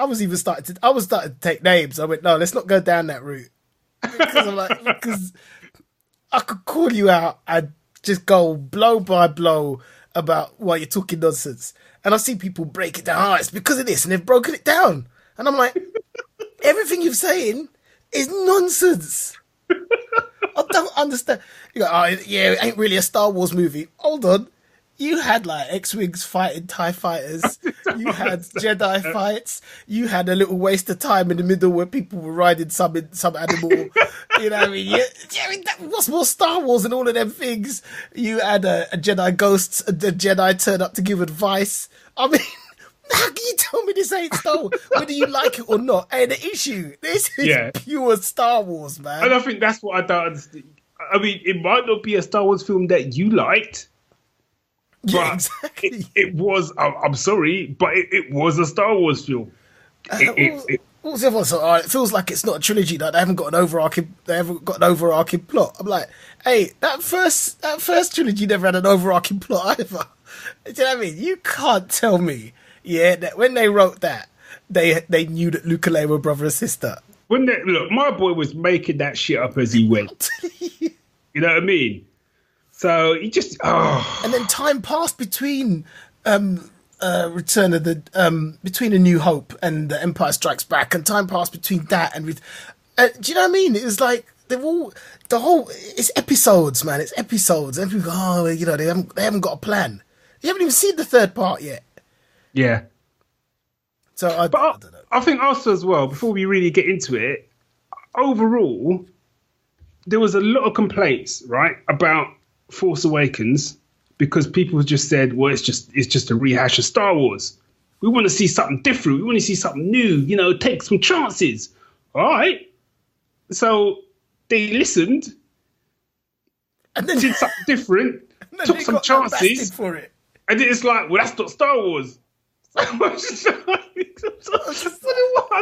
was even starting to take names. I went, no, let's not go down that route, because I could call you out and just go blow by blow about why you're talking nonsense. And I see people break it down. Oh, it's because of this, and they've broken it down. And I'm like, everything you're saying is nonsense. I don't understand. You go, oh, yeah, it ain't really a Star Wars movie. Hold on. You had like X-Wings fighting TIE fighters. You had Jedi fights. You had a little waste of time in the middle where people were riding some animal. You know what I mean? What's more Star Wars and all of them things? You had a Jedi ghosts. The Jedi turn up to give advice. I mean, how can you tell me this ain't Star Wars? Whether you like it or not, ain't the issue. This is pure Star Wars, man. And I think that's what I don't understand. I mean, it might not be a Star Wars film that you liked. Yeah, exactly. It was. I'm sorry, but it was a Star Wars film. What was the other one? So, it feels like it's not a trilogy. Like they haven't got an overarching plot. I'm like, hey, that first trilogy never had an overarching plot either. Do you know what I mean? You can't tell me, that when they wrote that, they knew that Luke and Leia were brother and sister. Look, my boy was making that shit up as he went. You know what I mean? So he just and then time passed between Return of the between A New Hope and The Empire Strikes Back, and time passed between that and do you know what I mean? It was like it's episodes, man. It's episodes, and people go, they haven't got a plan. You haven't even seen the third part yet. Yeah. So I don't know. I think also as well, before we really get into it, overall, there was a lot of complaints, right, about Force Awakens, because people just said, well, it's just a rehash of Star Wars. We want to see something different. We want to see something new, take some chances. All right. So they listened and then did something different, took some chances for it. And then it's like, well, that's not Star Wars. I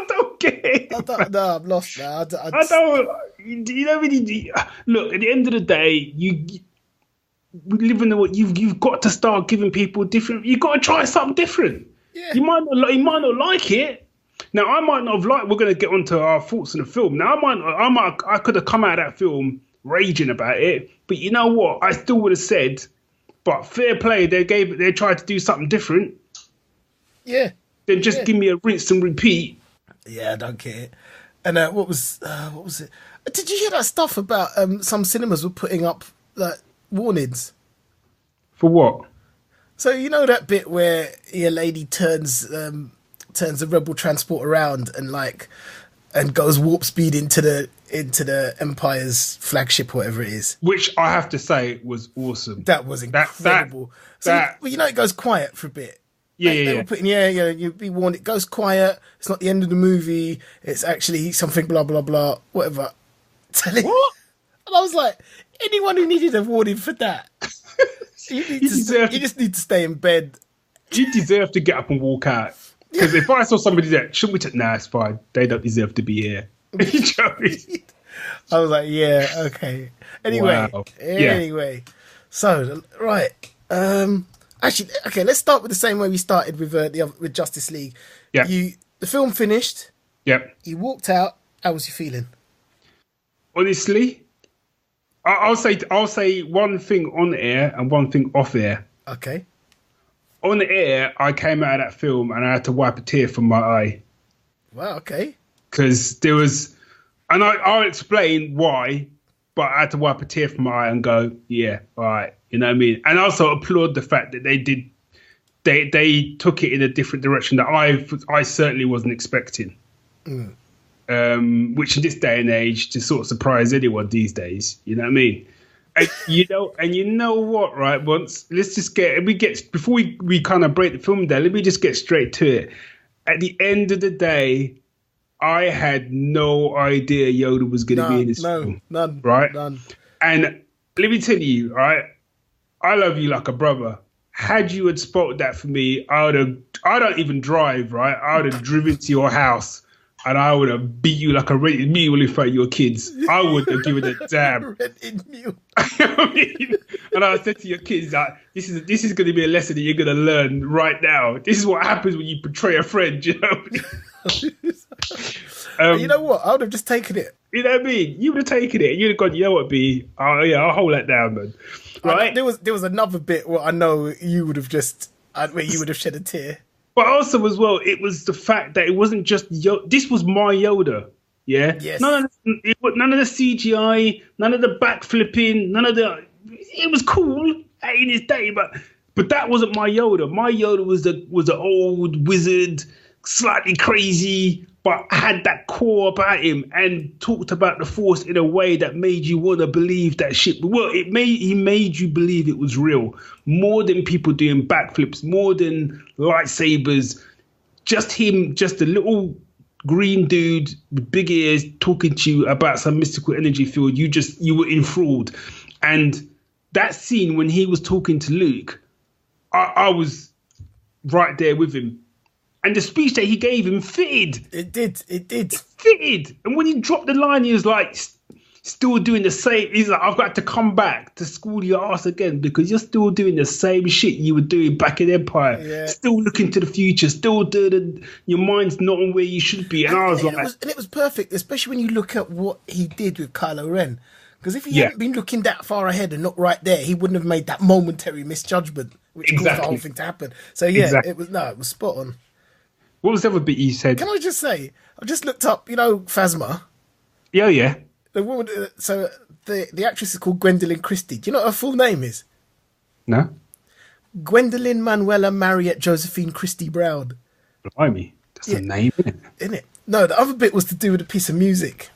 don't get it. I'm lost now. I don't. You don't really. Look, at the end of the day, we live in the world. You've got to start giving people different. You've got to try something different. Yeah. You might not like it, Now, I might not have liked. We're going to get onto our thoughts on the film. Now, I could have come out of that film raging about it, but you know what? I still would have said, but fair play. They tried to do something different. Yeah. Then just give me a rinse and repeat. Yeah, I don't care. And what was it? Did you hear that stuff about some cinemas were putting up like warnings? For what? So you know that bit where your lady turns the rebel transport around and goes warp speed into the Empire's flagship, whatever it is. Which I have to say was awesome. That was incredible. You know, it goes quiet for a bit. They were putting, you'd be warned, it goes quiet, it's not the end of the movie, it's actually something blah, blah, blah, whatever. What? And I was like, anyone who needed a warning for that, you just need to stay in bed. You deserve to get up and walk out. Because if I saw somebody that, shouldn't we take, nah, it's fine, they don't deserve to be here. I was like, yeah, okay. Anyway, so, right, actually, okay, let's start with the same way we started with Justice League. Yeah. The film finished. Yep. You walked out. How was you feeling? Honestly, I'll say one thing on air and one thing off air. Okay. On the air, I came out of that film and I had to wipe a tear from my eye. Wow, okay. Because there was, and I'll explain why, but I had to wipe a tear from my eye and go, yeah, all right. You know what I mean? And also applaud the fact that they took it in a different direction that I certainly wasn't expecting. Which in this day and age to sort of surprise anyone these days. You know what I mean? And you know what, right? Before we kind of break the film down, let me just get straight to it. At the end of the day, I had no idea Yoda was going to be in this film. None. Right? None. And let me tell you, right? I love you like a brother. Had you had spotted that for me, I don't even drive, right? I would have driven to your house and I would have beat you like a rented mule in front of your kids. I wouldn't have given a damn. Rented mule. I mean, and I said to your kids, like, this is going to be a lesson that you're going to learn right now. This is what happens when you betray a friend, you know? You know what? I would have just taken it. You know what I mean? You would have taken it. You'd have gone, you know what, B? Oh, yeah, I'll hold that down, man. Right? There was another bit where I know you would have shed a tear. But also as well, it was the fact that it wasn't just this was my Yoda, yeah. Yes. None of the CGI, none of the backflipping, it was cool in his day, but that wasn't my Yoda. My Yoda was the old wizard, slightly crazy, but had that core about him and talked about the Force in a way that made you want to believe that shit. Well, he made you believe it was real. More than people doing backflips, more than lightsabers. Just him, just a little green dude with big ears talking to you about some mystical energy field. You were enthralled. And that scene when he was talking to Luke, I was right there with him. And the speech that he gave him fitted. It did. It fitted. And when he dropped the line, he was like, still doing the same. He's like, I've got to come back to school your ass again because you're still doing the same shit you were doing back in Empire. Yeah. Still looking to the future. Still doing your mind's not on where you should be. And I was like... it was perfect, especially when you look at what he did with Kylo Ren. Because if he hadn't been looking that far ahead and not right there, he wouldn't have made that momentary misjudgment, which caused the whole thing to happen. So, it was spot on. What was the other bit you said? Can I just say, I just looked up, Phasma. Yeah. The woman, so the actress is called Gwendolyn Christie. Do you know what her full name is? No. Gwendolyn Manuela Mariette Josephine Christie Brown. Blimey. That's a name, isn't it? Isn't it? No, the other bit was to do with a piece of music.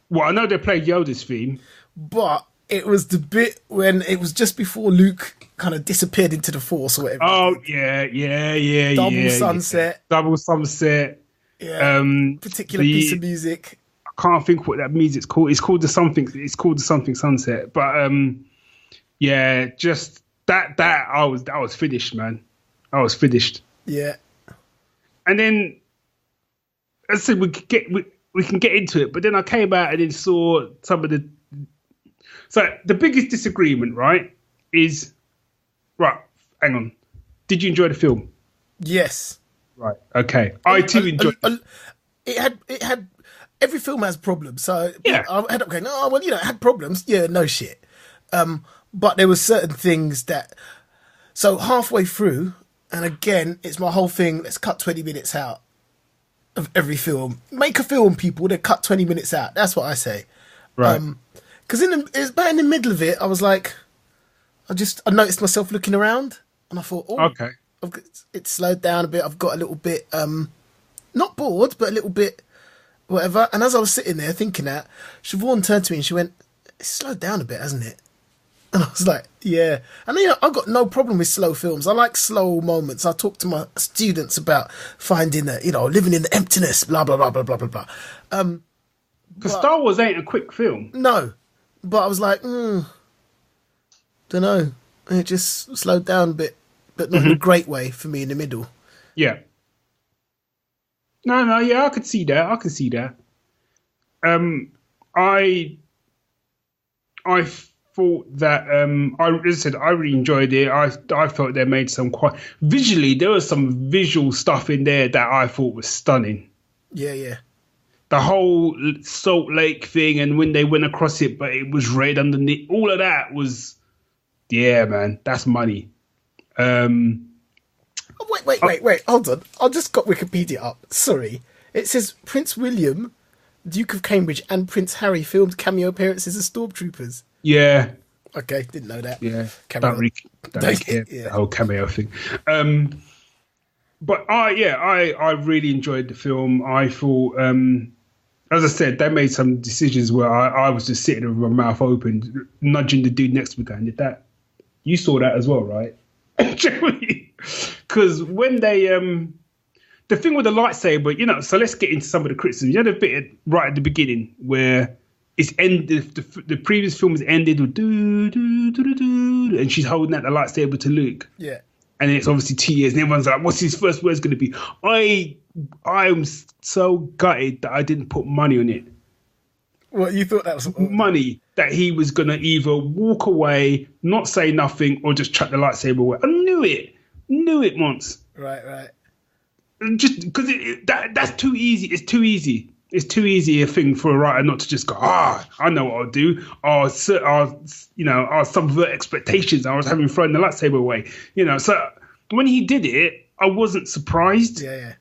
Well, I know they played Yoda's theme. But it was the bit when it was just before Luke kind of disappeared into the Force or whatever. Oh, yeah. Double Sunset. Double Sunset. Yeah. Particular piece of music. I can't think what that music's called. It's called the something Sunset. But just that I was finished, man. I was finished. Yeah. And then as I said, we can get into it, but then I came out and then saw some of the... So the biggest disagreement, right, is... Right, hang on. Did you enjoy the film? Yes. Right. Okay. I too enjoyed it. It had every film has problems. So Yeah. I had up going, oh well, it had problems. Yeah, no shit. But there were certain things that. So halfway through, and again, it's my whole thing. Let's cut 20 minutes out of every film. Make a film, people. Then cut 20 minutes out. That's what I say. Right. Because it's about in the middle of it, I was like, I noticed myself looking around, and I thought, oh, Okay. It slowed down a bit. I've got a little bit, not bored, but a little bit, whatever. And as I was sitting there thinking that, Siobhan turned to me and she went, "It's slowed down a bit, hasn't it?" And I was like, "Yeah." And I've got no problem with slow films. I like slow moments. I talk to my students about finding living in the emptiness, blah blah blah blah blah blah blah. Because Star Wars ain't a quick film. No, but I was like, don't know. It just slowed down a bit, but not in a great way for me in the middle. Yeah. No, yeah, I could see that. I could see that. I thought that as I said, I really enjoyed it. I thought they made some quite visually. There was some visual stuff in there that I thought was stunning. Yeah. The whole Salt Lake thing, and when they went across it, but it was red underneath. All of that was, yeah, man, that's money. Wait. Hold on. I just got Wikipedia up. Sorry. It says Prince William, Duke of Cambridge, and Prince Harry filmed cameo appearances as stormtroopers. Yeah. Okay, didn't know that. Yeah. Don't really care. Yeah. The whole cameo thing. But I really enjoyed the film. I thought, as I said, they made some decisions where I was just sitting with my mouth open, nudging the dude next to me going, "Did that? You saw that as well, right?" Because when they, the thing with the lightsaber, so let's get into some of the criticism. You had a bit right at the beginning where it's ended. The previous film has ended with do do do do do, and she's holding out the lightsaber to Luke. Yeah. And it's obviously 2 years, and everyone's like, "What's his first words going to be?" I'm so gutted that I didn't put money on it. Well, you thought that was money that he was going to either walk away, not say nothing, or just chuck the lightsaber away. I knew it, Monts. Right. Just because that's too easy. It's too easy a thing for a writer not to just go, I know what I'll do. I'll subvert expectations. I was having thrown the lightsaber away. So when he did it, I wasn't surprised. Yeah.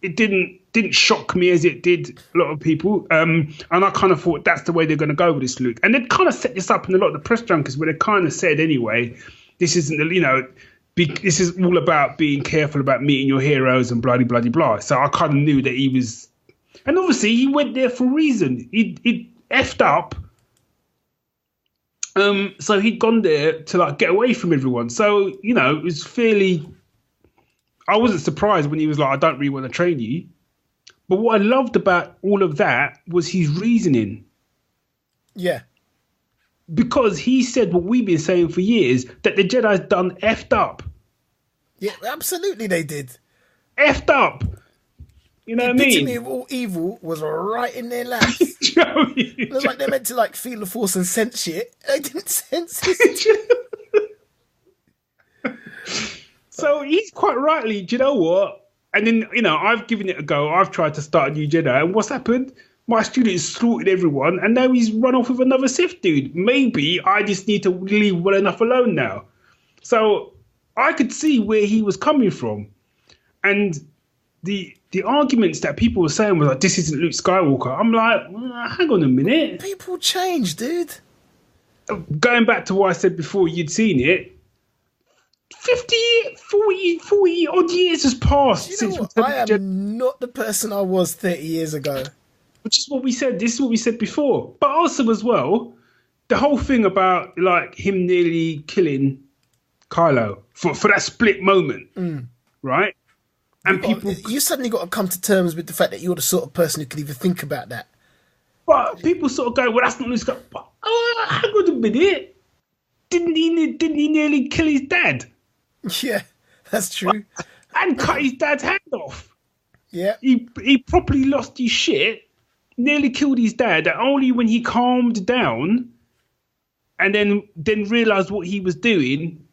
It didn't shock me as it did a lot of people. And I kind of thought that's the way they're going to go with this, Luke. And they kind of set this up in a lot of the press junkets where they kind of said, anyway, this isn't, this is all about being careful about meeting your heroes and blah. So I kind of knew that he was, and obviously he went there for a reason. He effed up. So he'd gone there to get away from everyone. So, it was fairly, I wasn't surprised when he was like, "I don't really want to train you." But what I loved about all of that was his reasoning. Yeah. Because he said what we've been saying for years, that the Jedi's done effed up. Yeah, absolutely they did. Effed up. You know what I mean? The epitome of all evil was right in their laps. You know what I mean? It was like they're meant to feel the force and sense shit. They didn't sense it. So he's quite rightly, do you know what? And then, I've given it a go. I've tried to start a new Jedi. And what's happened? My student has slaughtered everyone. And now he's run off with another Sith dude. Maybe I just need to leave well enough alone now. So I could see where he was coming from. And the arguments that people were saying was like, "This isn't Luke Skywalker." I'm like, hang on a minute. People change, dude. Going back to what I said before, you'd seen it. 40 odd years has passed since I am not the person I was 30 years ago. Which is what we said. This is what we said before. But also as well, the whole thing about him nearly killing Kylo for that split moment, right? And you suddenly got to come to terms with the fact that you're the sort of person who can even think about that. But people sort of go, "Well, that's not Luke Skywalker." Hang on a minute. Didn't he nearly kill his dad? Yeah, that's true. And cut his dad's hand off. Yeah. He properly lost his shit, nearly killed his dad, and only when he calmed down and then realised what he was doing,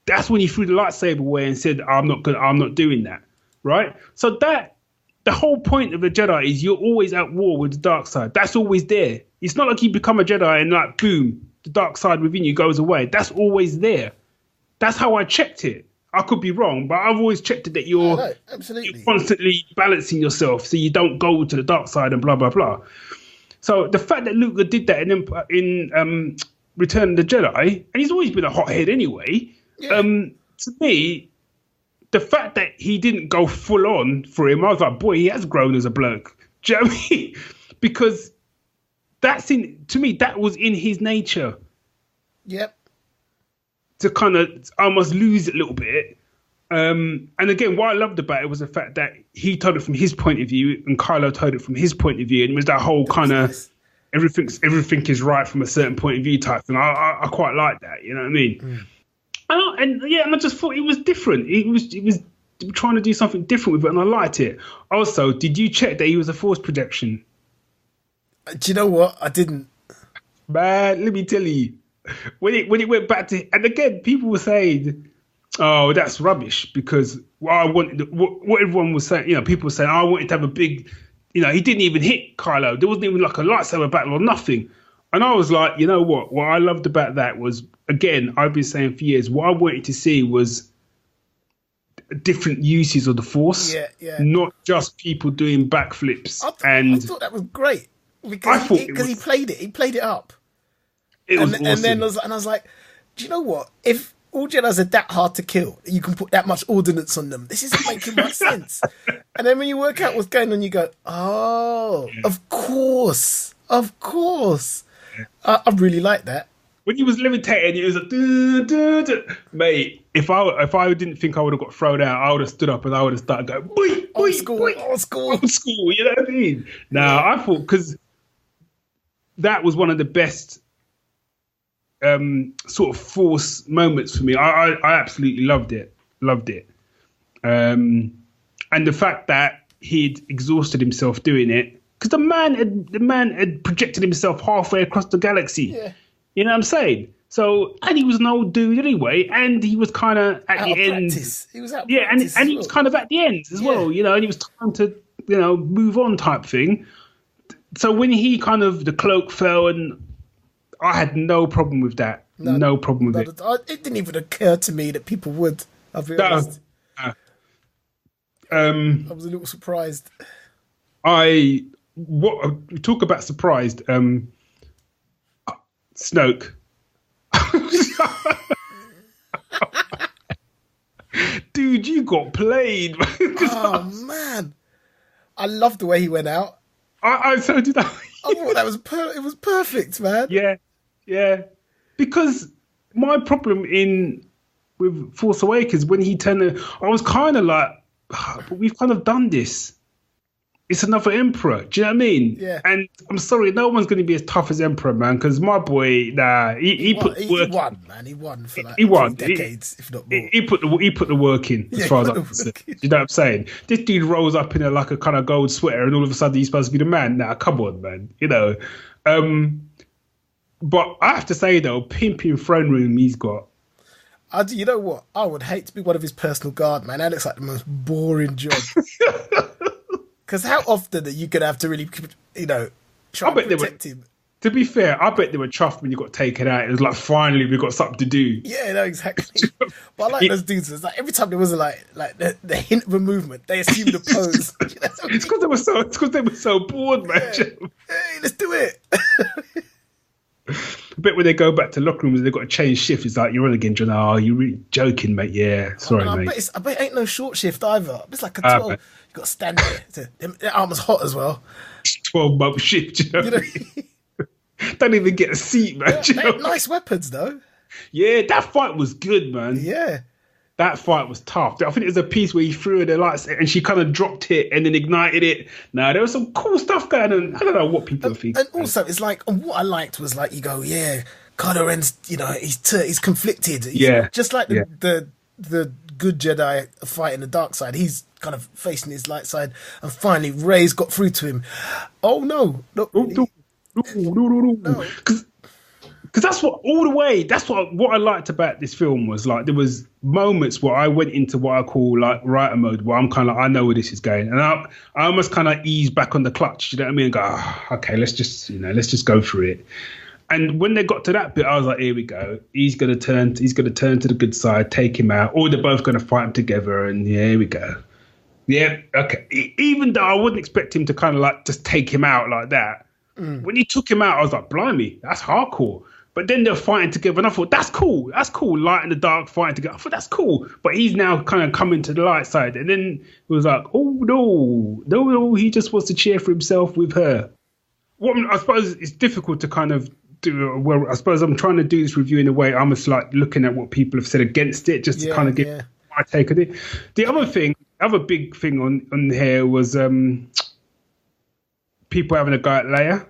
that's when he threw the lightsaber away and said, I'm not doing that. right? So that the whole point of a Jedi is you're always at war with the dark side. That's always there. It's not like you become a Jedi and like boom, the dark side within you goes away. That's always there. That's how I checked it. I could be wrong, but I've always checked it that you're constantly balancing yourself so you don't go to the dark side and blah blah blah. So the fact that Luke did that in Return of the Jedi, and he's always been a hothead anyway. Yeah. To me, the fact that he didn't go full on for him, I was like, boy, he has grown as a bloke. Do you know what I mean? Because to me, that was in his nature. Yep. To kind of almost lose it a little bit. And again, what I loved about it was the fact that he told it from his point of view and Kylo told it from his point of view. And it was that whole kind of everything is right from a certain point of view type thing. I quite like that, you know what I mean? Mm. And I just thought it was different. It was trying to do something different with it, and I liked it. Also, did you check that he was a Force projection? Do you know what? I didn't. Man, let me tell you, when it went back to, and again, people were saying, "Oh, that's rubbish," because what everyone was saying, people were saying, "I wanted to have a big," he didn't even hit Kylo. There wasn't even like a lightsaber battle or nothing. And I was like, you know what? What I loved about that was, again, I've been saying for years, what I wanted to see was different uses of the Force, not just people doing backflips. I thought that was great because he played it up. It was awesome. And then I was like, do you know what? If all Jedis are that hard to kill, you can put that much ordnance on them. This isn't making much sense. And then when you work out what's going on, you go, oh, of course. I really like that. When he was levitating, it was like, duh, duh, duh. Mate, if I didn't think I would have got thrown out, I would have stood up and I would have started going, boy, old school, you know what I mean? Now, I thought, because that was one of the best sort of Force moments for me. I absolutely loved it. And the fact that he'd exhausted himself doing it, because the man had projected himself halfway across the galaxy. Yeah. You know what I'm saying? So, and he was an old dude anyway, and he was kind of at the end. Practice. He was out and he was kind of at the end as well, and it was time to, move on type thing. So when he the cloak fell, and I had no problem with that. No problem with it. It didn't even occur to me that people would. I'll be honest. I was a little surprised. Talk about surprised. Snoke. Dude, you got played. Oh man, I loved the way he went out. I so did I. I thought that was it was perfect, man. Yeah. Because my problem with Force Awakens, when he turned, I was kind of like, but we've kind of done this. It's another Emperor. Do you know what I mean? Yeah. And I'm sorry, no one's going to be as tough as Emperor, man. Because my boy, he won, man. He won for like decades, if not more. He put the work in, as far as I'm concerned. You know what I'm saying? This dude rolls up in a kind of gold sweater, and all of a sudden he's supposed to be the man. Nah, come on, man. But I have to say though, pimping throne room he's got. You know what? I would hate to be one of his personal guard, man. That looks like the most boring job. Because how often are you going to have to really, try to protect him? To be fair, I bet they were chuffed when you got taken out. It was like, finally, we got something to do. Yeah, no, exactly. But I like those dudes. It's like every time there was the hint of a movement, they assumed a pose. It's because they were so bored, man. Yeah. Hey, let's do it. I bet when they go back to locker rooms, they've got to change shift. It's like, you're on again, John. Oh, you're really joking, mate. Yeah, sorry, mate. I bet it ain't no short shift either. It's like a 12. You got to stand there. Their arm was hot as well. 12-month shift, you know? Don't even get a seat, man. They had nice weapons, though. Yeah, that fight was good, man. Yeah. That fight was tough. I think there's a piece where he threw her the lights and she kind of dropped it and then ignited it. Now, there was some cool stuff going on. I don't know what people think. And also, it's like, and what I liked was like, you go, yeah, Kylo Ren's, he's conflicted. Just like the good Jedi fighting the dark side. He's kind of facing his light side, and finally Rey's got through to him. Oh, no. No. Because that's what I liked about this film was like there was moments where I went into what I call like writer mode, where I'm kind of like, I know where this is going, and I almost kind of ease back on the clutch, you know what I mean, and go, okay, let's just go through it. And when they got to that bit, I was like, here we go. He's gonna turn to the good side, take him out, or they're both gonna fight him together, and yeah, here we go. Yeah, okay. Even though I wouldn't expect him to kind of like just take him out like that. When he took him out, I was like, blimey, that's hardcore. But then they're fighting together, and I thought, that's cool. That's cool. Light and the dark fighting together. I thought, that's cool. But he's now kind of coming to the light side. And then it was like, oh, no, he just wants to cheer for himself with her. I suppose it's difficult to kind of do. Well, I suppose I'm trying to do this review in a way I'm just like looking at what people have said against it, just to kind of give my take on it. The other big thing on here was people having a go at Leia.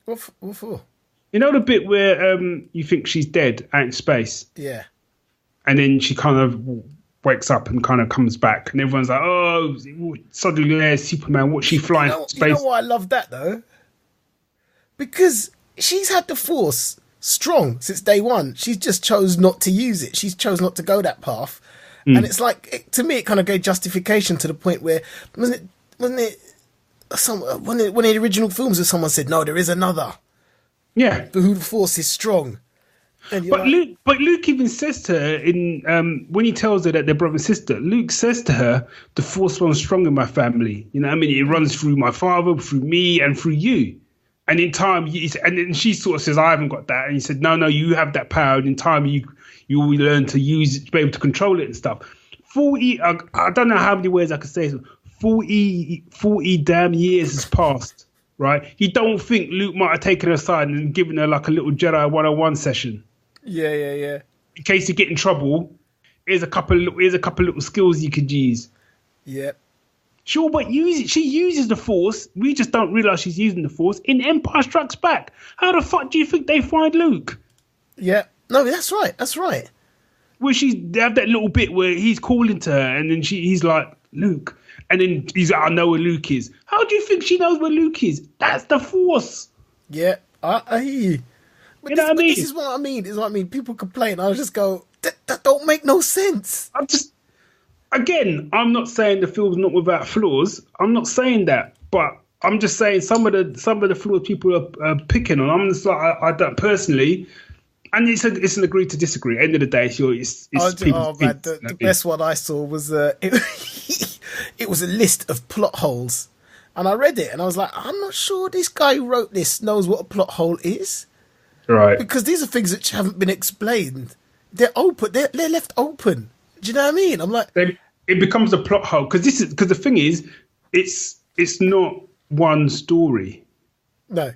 What for? You know the bit where you think she's dead out in space? Yeah. And then she kind of wakes up and kind of comes back. And everyone's like, oh, suddenly there's Superman. What's she flying in space? You know why I love that, though? Because she's had the Force strong since day one. She's just chose not to use it. She's chose not to go that path. And it's like, to me, it kind of gave justification to the point where, wasn't it one of the original films where someone said, no, there is another. Yeah, who the Force is strong. But Luke even says to her in when he tells her that they're brother and sister. Luke says to her, "The Force runs strong in my family. You know, what I mean, it runs through my father, through me, and through you. And in time, and then she sort of says, I haven't got that. And he said, no, you have that power. And in time, you will learn to use it, to be able to control it and stuff. 40, I don't know how many ways I could say it. 40 damn years has passed." Right, you don't think Luke might have taken her aside and given her like a little Jedi 101 session? Yeah. In case you get in trouble, here's a couple little skills you could use. Yeah. Sure, but she uses the Force. We just don't realize she's using the Force in Empire Strikes Back. How the fuck do you think they find Luke? Yeah. No, that's right. Where they have that little bit where he's calling to her, and then he's like, Luke. And then he's like, I know where Luke is. How do you think she knows where Luke is? That's the Force. Yeah, I hear you. But what I mean? This is what I mean. Is what I mean. People complain. I just go, that don't make no sense. I'm not saying the film's not without flaws. I'm not saying that. But I'm just saying some of the flaws people are picking on. I'm just like, I don't personally. And it's an agree to disagree. At the end of the day, it's people. Man, the best one I saw was it was a list of plot holes, and I read it and I was like, I'm not sure this guy who wrote this knows what a plot hole is, right? Because these are things that haven't been explained. They're open. They're left open. Do you know what I mean? I'm like, it becomes a plot hole because the thing is, it's not one story. No.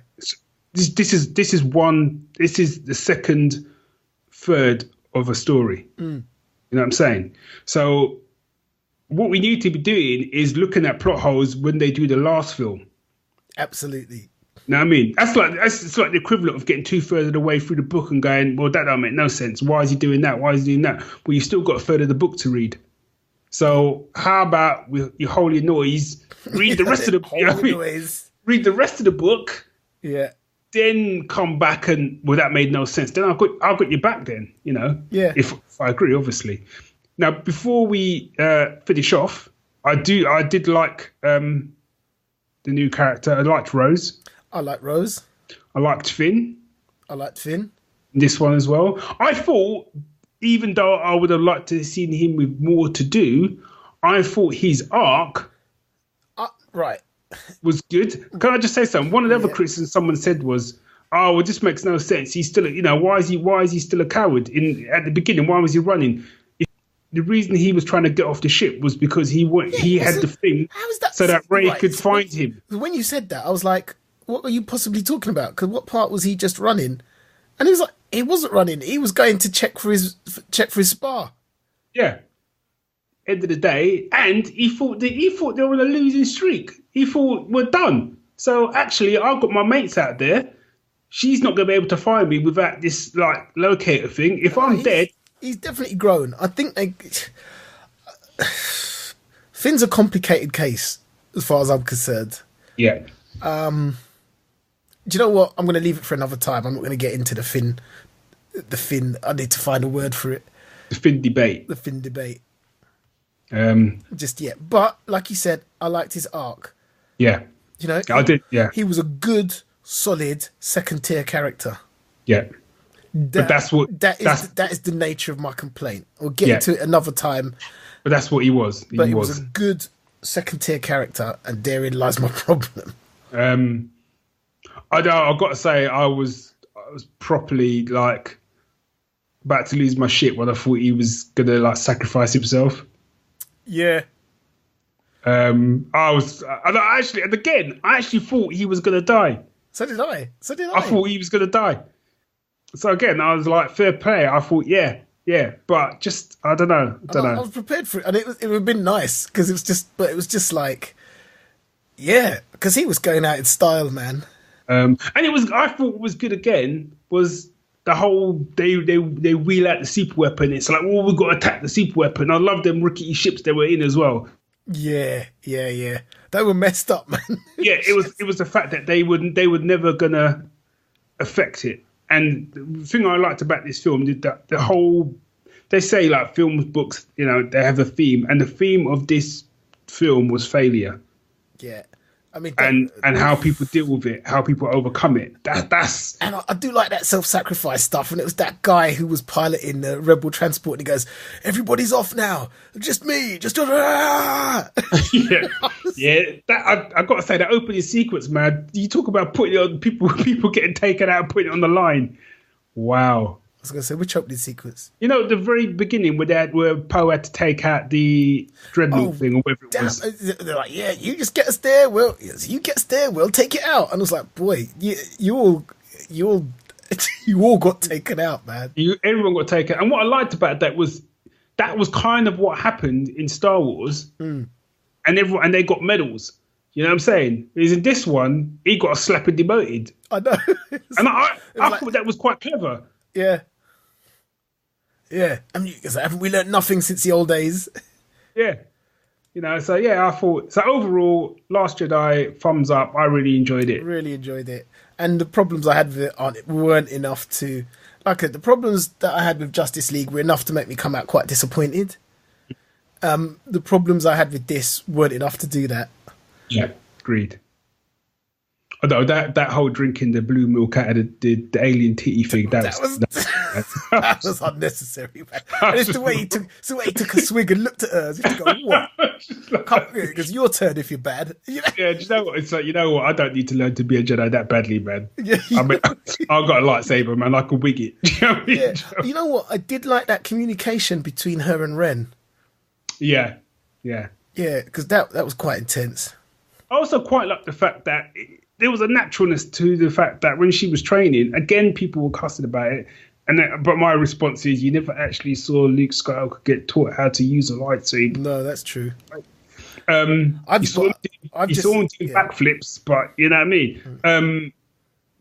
This is the second third of a story. You know what I'm saying? So what we need to be doing is looking at plot holes when they do the last film. Absolutely. You know what I mean? It's like the equivalent of getting 2/3 of the way through the book and going, well, that don't make no sense. Why is he doing that? Why is he doing that? Well, you've still got a third of the book to read. So how about with your holy noise, read the rest of the read the rest of the book. Yeah. Then come back and, well, that made no sense. Then I've got your back then, you know? Yeah. If I agree, obviously. Now, before we finish off, I did like the new character. I liked Rose. I like Rose. I liked Finn. I liked Finn. This one as well. I thought, even though I would have liked to have seen him with more to do, I thought his arc right. was good. Can I just say something? One of the other criticisms someone said was, "Oh, well, this makes no sense. He's still, why is he still a coward? At the beginning, why was he running? The reason he was trying to get off the ship was because he had the thing so that Rey could find him." When you said that, I was like, "What are you possibly talking about? Because what part was he just running?" And he was like, "He wasn't running. He was going to check for his spar." Yeah. End of the day, and he thought they were on a losing streak. He thought, we're done. So actually, I've got my mates out there. She's not going to be able to find me without this like locator thing. If I'm dead, he's definitely grown. I think Finn's a complicated case as far as I'm concerned. Yeah. Do you know what? I'm going to leave it for another time. I'm not going to get into the Finn. I need to find a word for it. The Finn debate. The Finn debate. Just yet. But like you said, I liked his arc. Yeah. You know, I did. Yeah. He was a good, solid second tier character. Yeah. But that is the nature of my complaint. We'll get into it another time. But that's what he was. He was a good second tier character, and therein lies my problem. I've got to say, I was properly like about to lose my shit when I thought he was gonna like sacrifice himself. Yeah. I actually thought he was gonna die. So did I. I thought he was gonna die. So again, I was like, fair play. I thought, yeah, but just I don't know. I was prepared for it, and it would have been nice because it was just like, yeah, because he was going out in style, man. And I thought what was good again was the whole they wheel out the super weapon. It's like, we've got to attack the super weapon. I love them rickety ships they were in as well. Yeah. They were messed up, man. Yeah, it was the fact that they were never gonna affect it. And the thing I liked about this film is that they say like films, books, you know, they have a theme, and the theme of this film was failure. Yeah. I mean, and how people deal with it, how people overcome it. That's and I do like that self-sacrifice stuff. And it was that guy who was piloting the Rebel transport, and he goes, "Everybody's off now, just me, just." yeah. That I got to say, that opening sequence, man. You talk about putting it on people getting taken out, and putting it on the line. Wow. I was going to say, which opening sequence? You know, the very beginning where Poe had to take out the dreadnought thing or whatever it was. They're like, yeah, you just get us there. We'll take it out. And I was like, boy, you all got taken out, man. Everyone got taken. And what I liked about that was kind of what happened in Star Wars. And they got medals. You know what I'm saying? Whereas in this one, he got a slap and demoted. I know. And I thought that was quite clever. Yeah. I mean, haven't we learned nothing since the old days? Yeah. You know, so yeah, I thought... So overall, Last Jedi, thumbs up. I really enjoyed it. Really enjoyed it. And the problems I had with it weren't enough to... Like, the problems that I had with Justice League were enough to make me come out quite disappointed. The problems I had with this weren't enough to do that. Yeah, agreed. Although that whole drinking the blue milk out of the alien titty thing, that was unnecessary, man. And it's the way he took a swig and looked at her as if to go, what? Because your turn if you're bad. You know? Yeah, do you know what? It's like, you know what? I don't need to learn to be a Jedi that badly, man. Yeah, I mean, I've got a lightsaber, man. I can wig it. You know what I mean? Yeah. You know what? I did like that communication between her and Ren. Yeah. Yeah, because that was quite intense. I also quite like the fact that there was a naturalness to the fact that when she was training, again, people were cussing about it. But my response is, you never actually saw Luke Skywalker get taught how to use a lightsaber. No, that's true. You saw him doing backflips, but you know what I mean?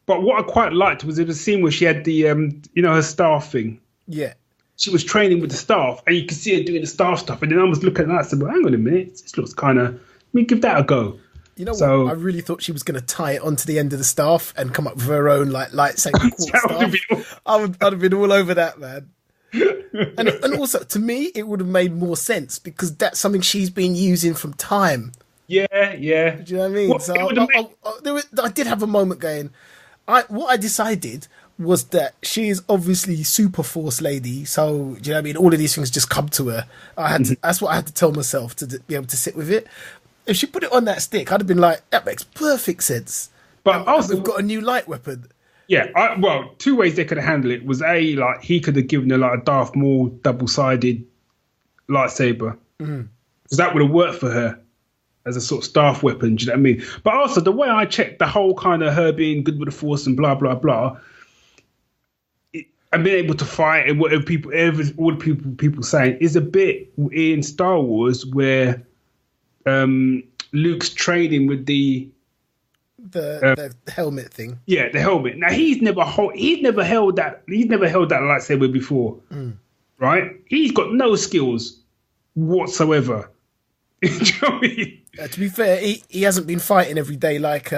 But what I quite liked was there was a scene where she had the, her staff thing. Yeah. She was training with the staff, and you could see her doing the staff stuff. And then I was looking at that and said, well, hang on a minute. This looks kind of... Let me give that a go. You know what? I really thought she was going to tie it onto the end of the staff and come up with her own lightsaber staff. I'd have been all over that, man. and also, to me, it would have made more sense because that's something she's been using from time. Yeah. Do you know what I mean? I did have a moment going. What I decided was that she is obviously super force lady. So, do you know what I mean? All of these things just come to her. That's what I had to tell myself to be able to sit with it. If she put it on that stick, I'd have been like, that makes perfect sense. But also, we've got a new light weapon. Yeah, two ways they could have handled it was like he could have given her like a Darth Maul double-sided lightsaber. Because that would have worked for her as a sort of staff weapon, do you know what I mean? But also, the way I checked the whole kind of her being good with the Force and blah, blah, blah, and being able to fight and whatever all the people saying is a bit in Star Wars where... Luke's training with the helmet thing. Yeah, the helmet. Now he's never held that lightsaber before, right? He's got no skills whatsoever. Do you know what I mean? To be fair, he hasn't been fighting every day like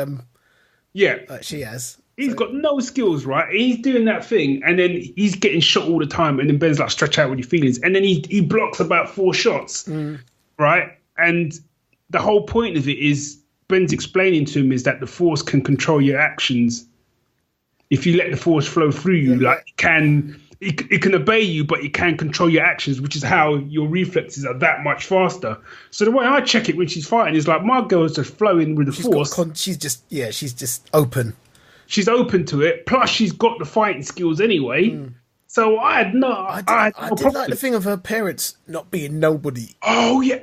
Yeah. like she has. He's got no skills, right? He's doing that thing, and then he's getting shot all the time, and then Ben's like, stretch out with your feelings. And then he blocks about 4 shots, right? And the whole point of it is Ben's explaining to him is that the Force can control your actions. If you let the Force flow through you, like it can obey you, but it can control your actions, which is how your reflexes are that much faster. So the way I check it when she's fighting is like, my girl's just flowing with the Force. She's just open. She's open to it. Plus, she's got the fighting skills anyway. So I did like the thing of her parents not being nobody. Oh yeah,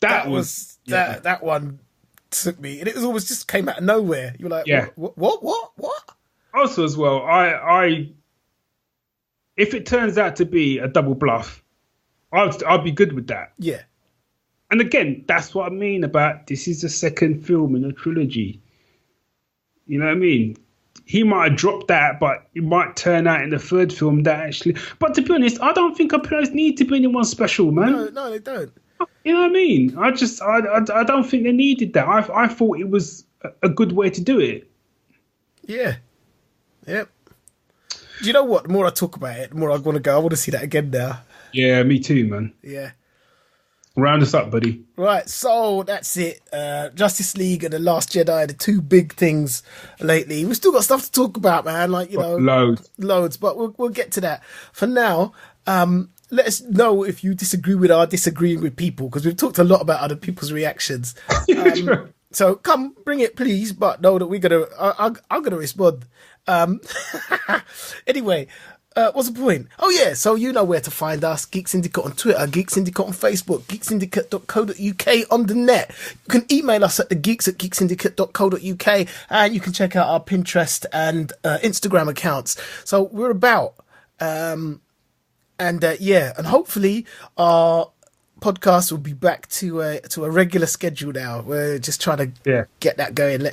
that one took me, and it was almost just came out of nowhere. You were like, what? Also, as well, I if it turns out to be a double bluff, I'd be good with that. Yeah. And again, that's what I mean about this is the second film in a trilogy. You know what I mean? He might have dropped that, but it might turn out in the third film that actually... But to be honest, I don't think our players need to be anyone special, man. No, they don't. You know what I mean? I don't think they needed that. I thought it was a good way to do it. Yeah. Yep. Do you know what? The more I talk about it, the more I want to go. I want to see that again now. Yeah, me too, man. Yeah. Round us up, buddy. Right, so that's it. Justice League and The Last Jedi, the two big things lately. We've still got stuff to talk about, man. Like, you know, loads. But we'll get to that. For now, let us know if you disagree with our disagreeing with people, because we've talked a lot about other people's reactions. So come, bring it, please. But know that I'm gonna respond. Anyway. What's the point? Oh yeah, so you know where to find us. Geek Syndicate on Twitter, Geek Syndicate on Facebook, geeksyndicate.co.uk on the net. You can email us at thegeeks@geeksyndicate.co.uk, and you can check out our Pinterest and Instagram accounts. So we're about. And hopefully our podcast will be back to a regular schedule now. We're just trying to get that going,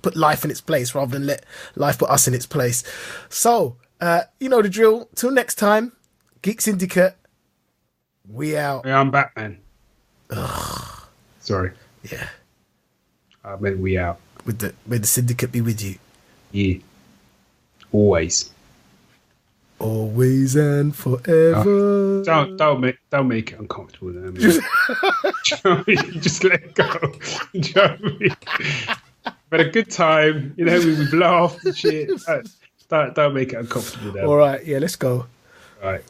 put life in its place rather than let life put us in its place. So, you know the drill. Till next time, Geek Syndicate, we out. Yeah, I'm Batman. Sorry. Yeah. I meant we out. May the Syndicate be with you. Yeah. Always. Always and forever. Don't make it uncomfortable then. Just let it go. Do you know what I mean? But a good time, you know, we've laughed and shit. Don't make it uncomfortable then. All right, yeah, let's go. All right.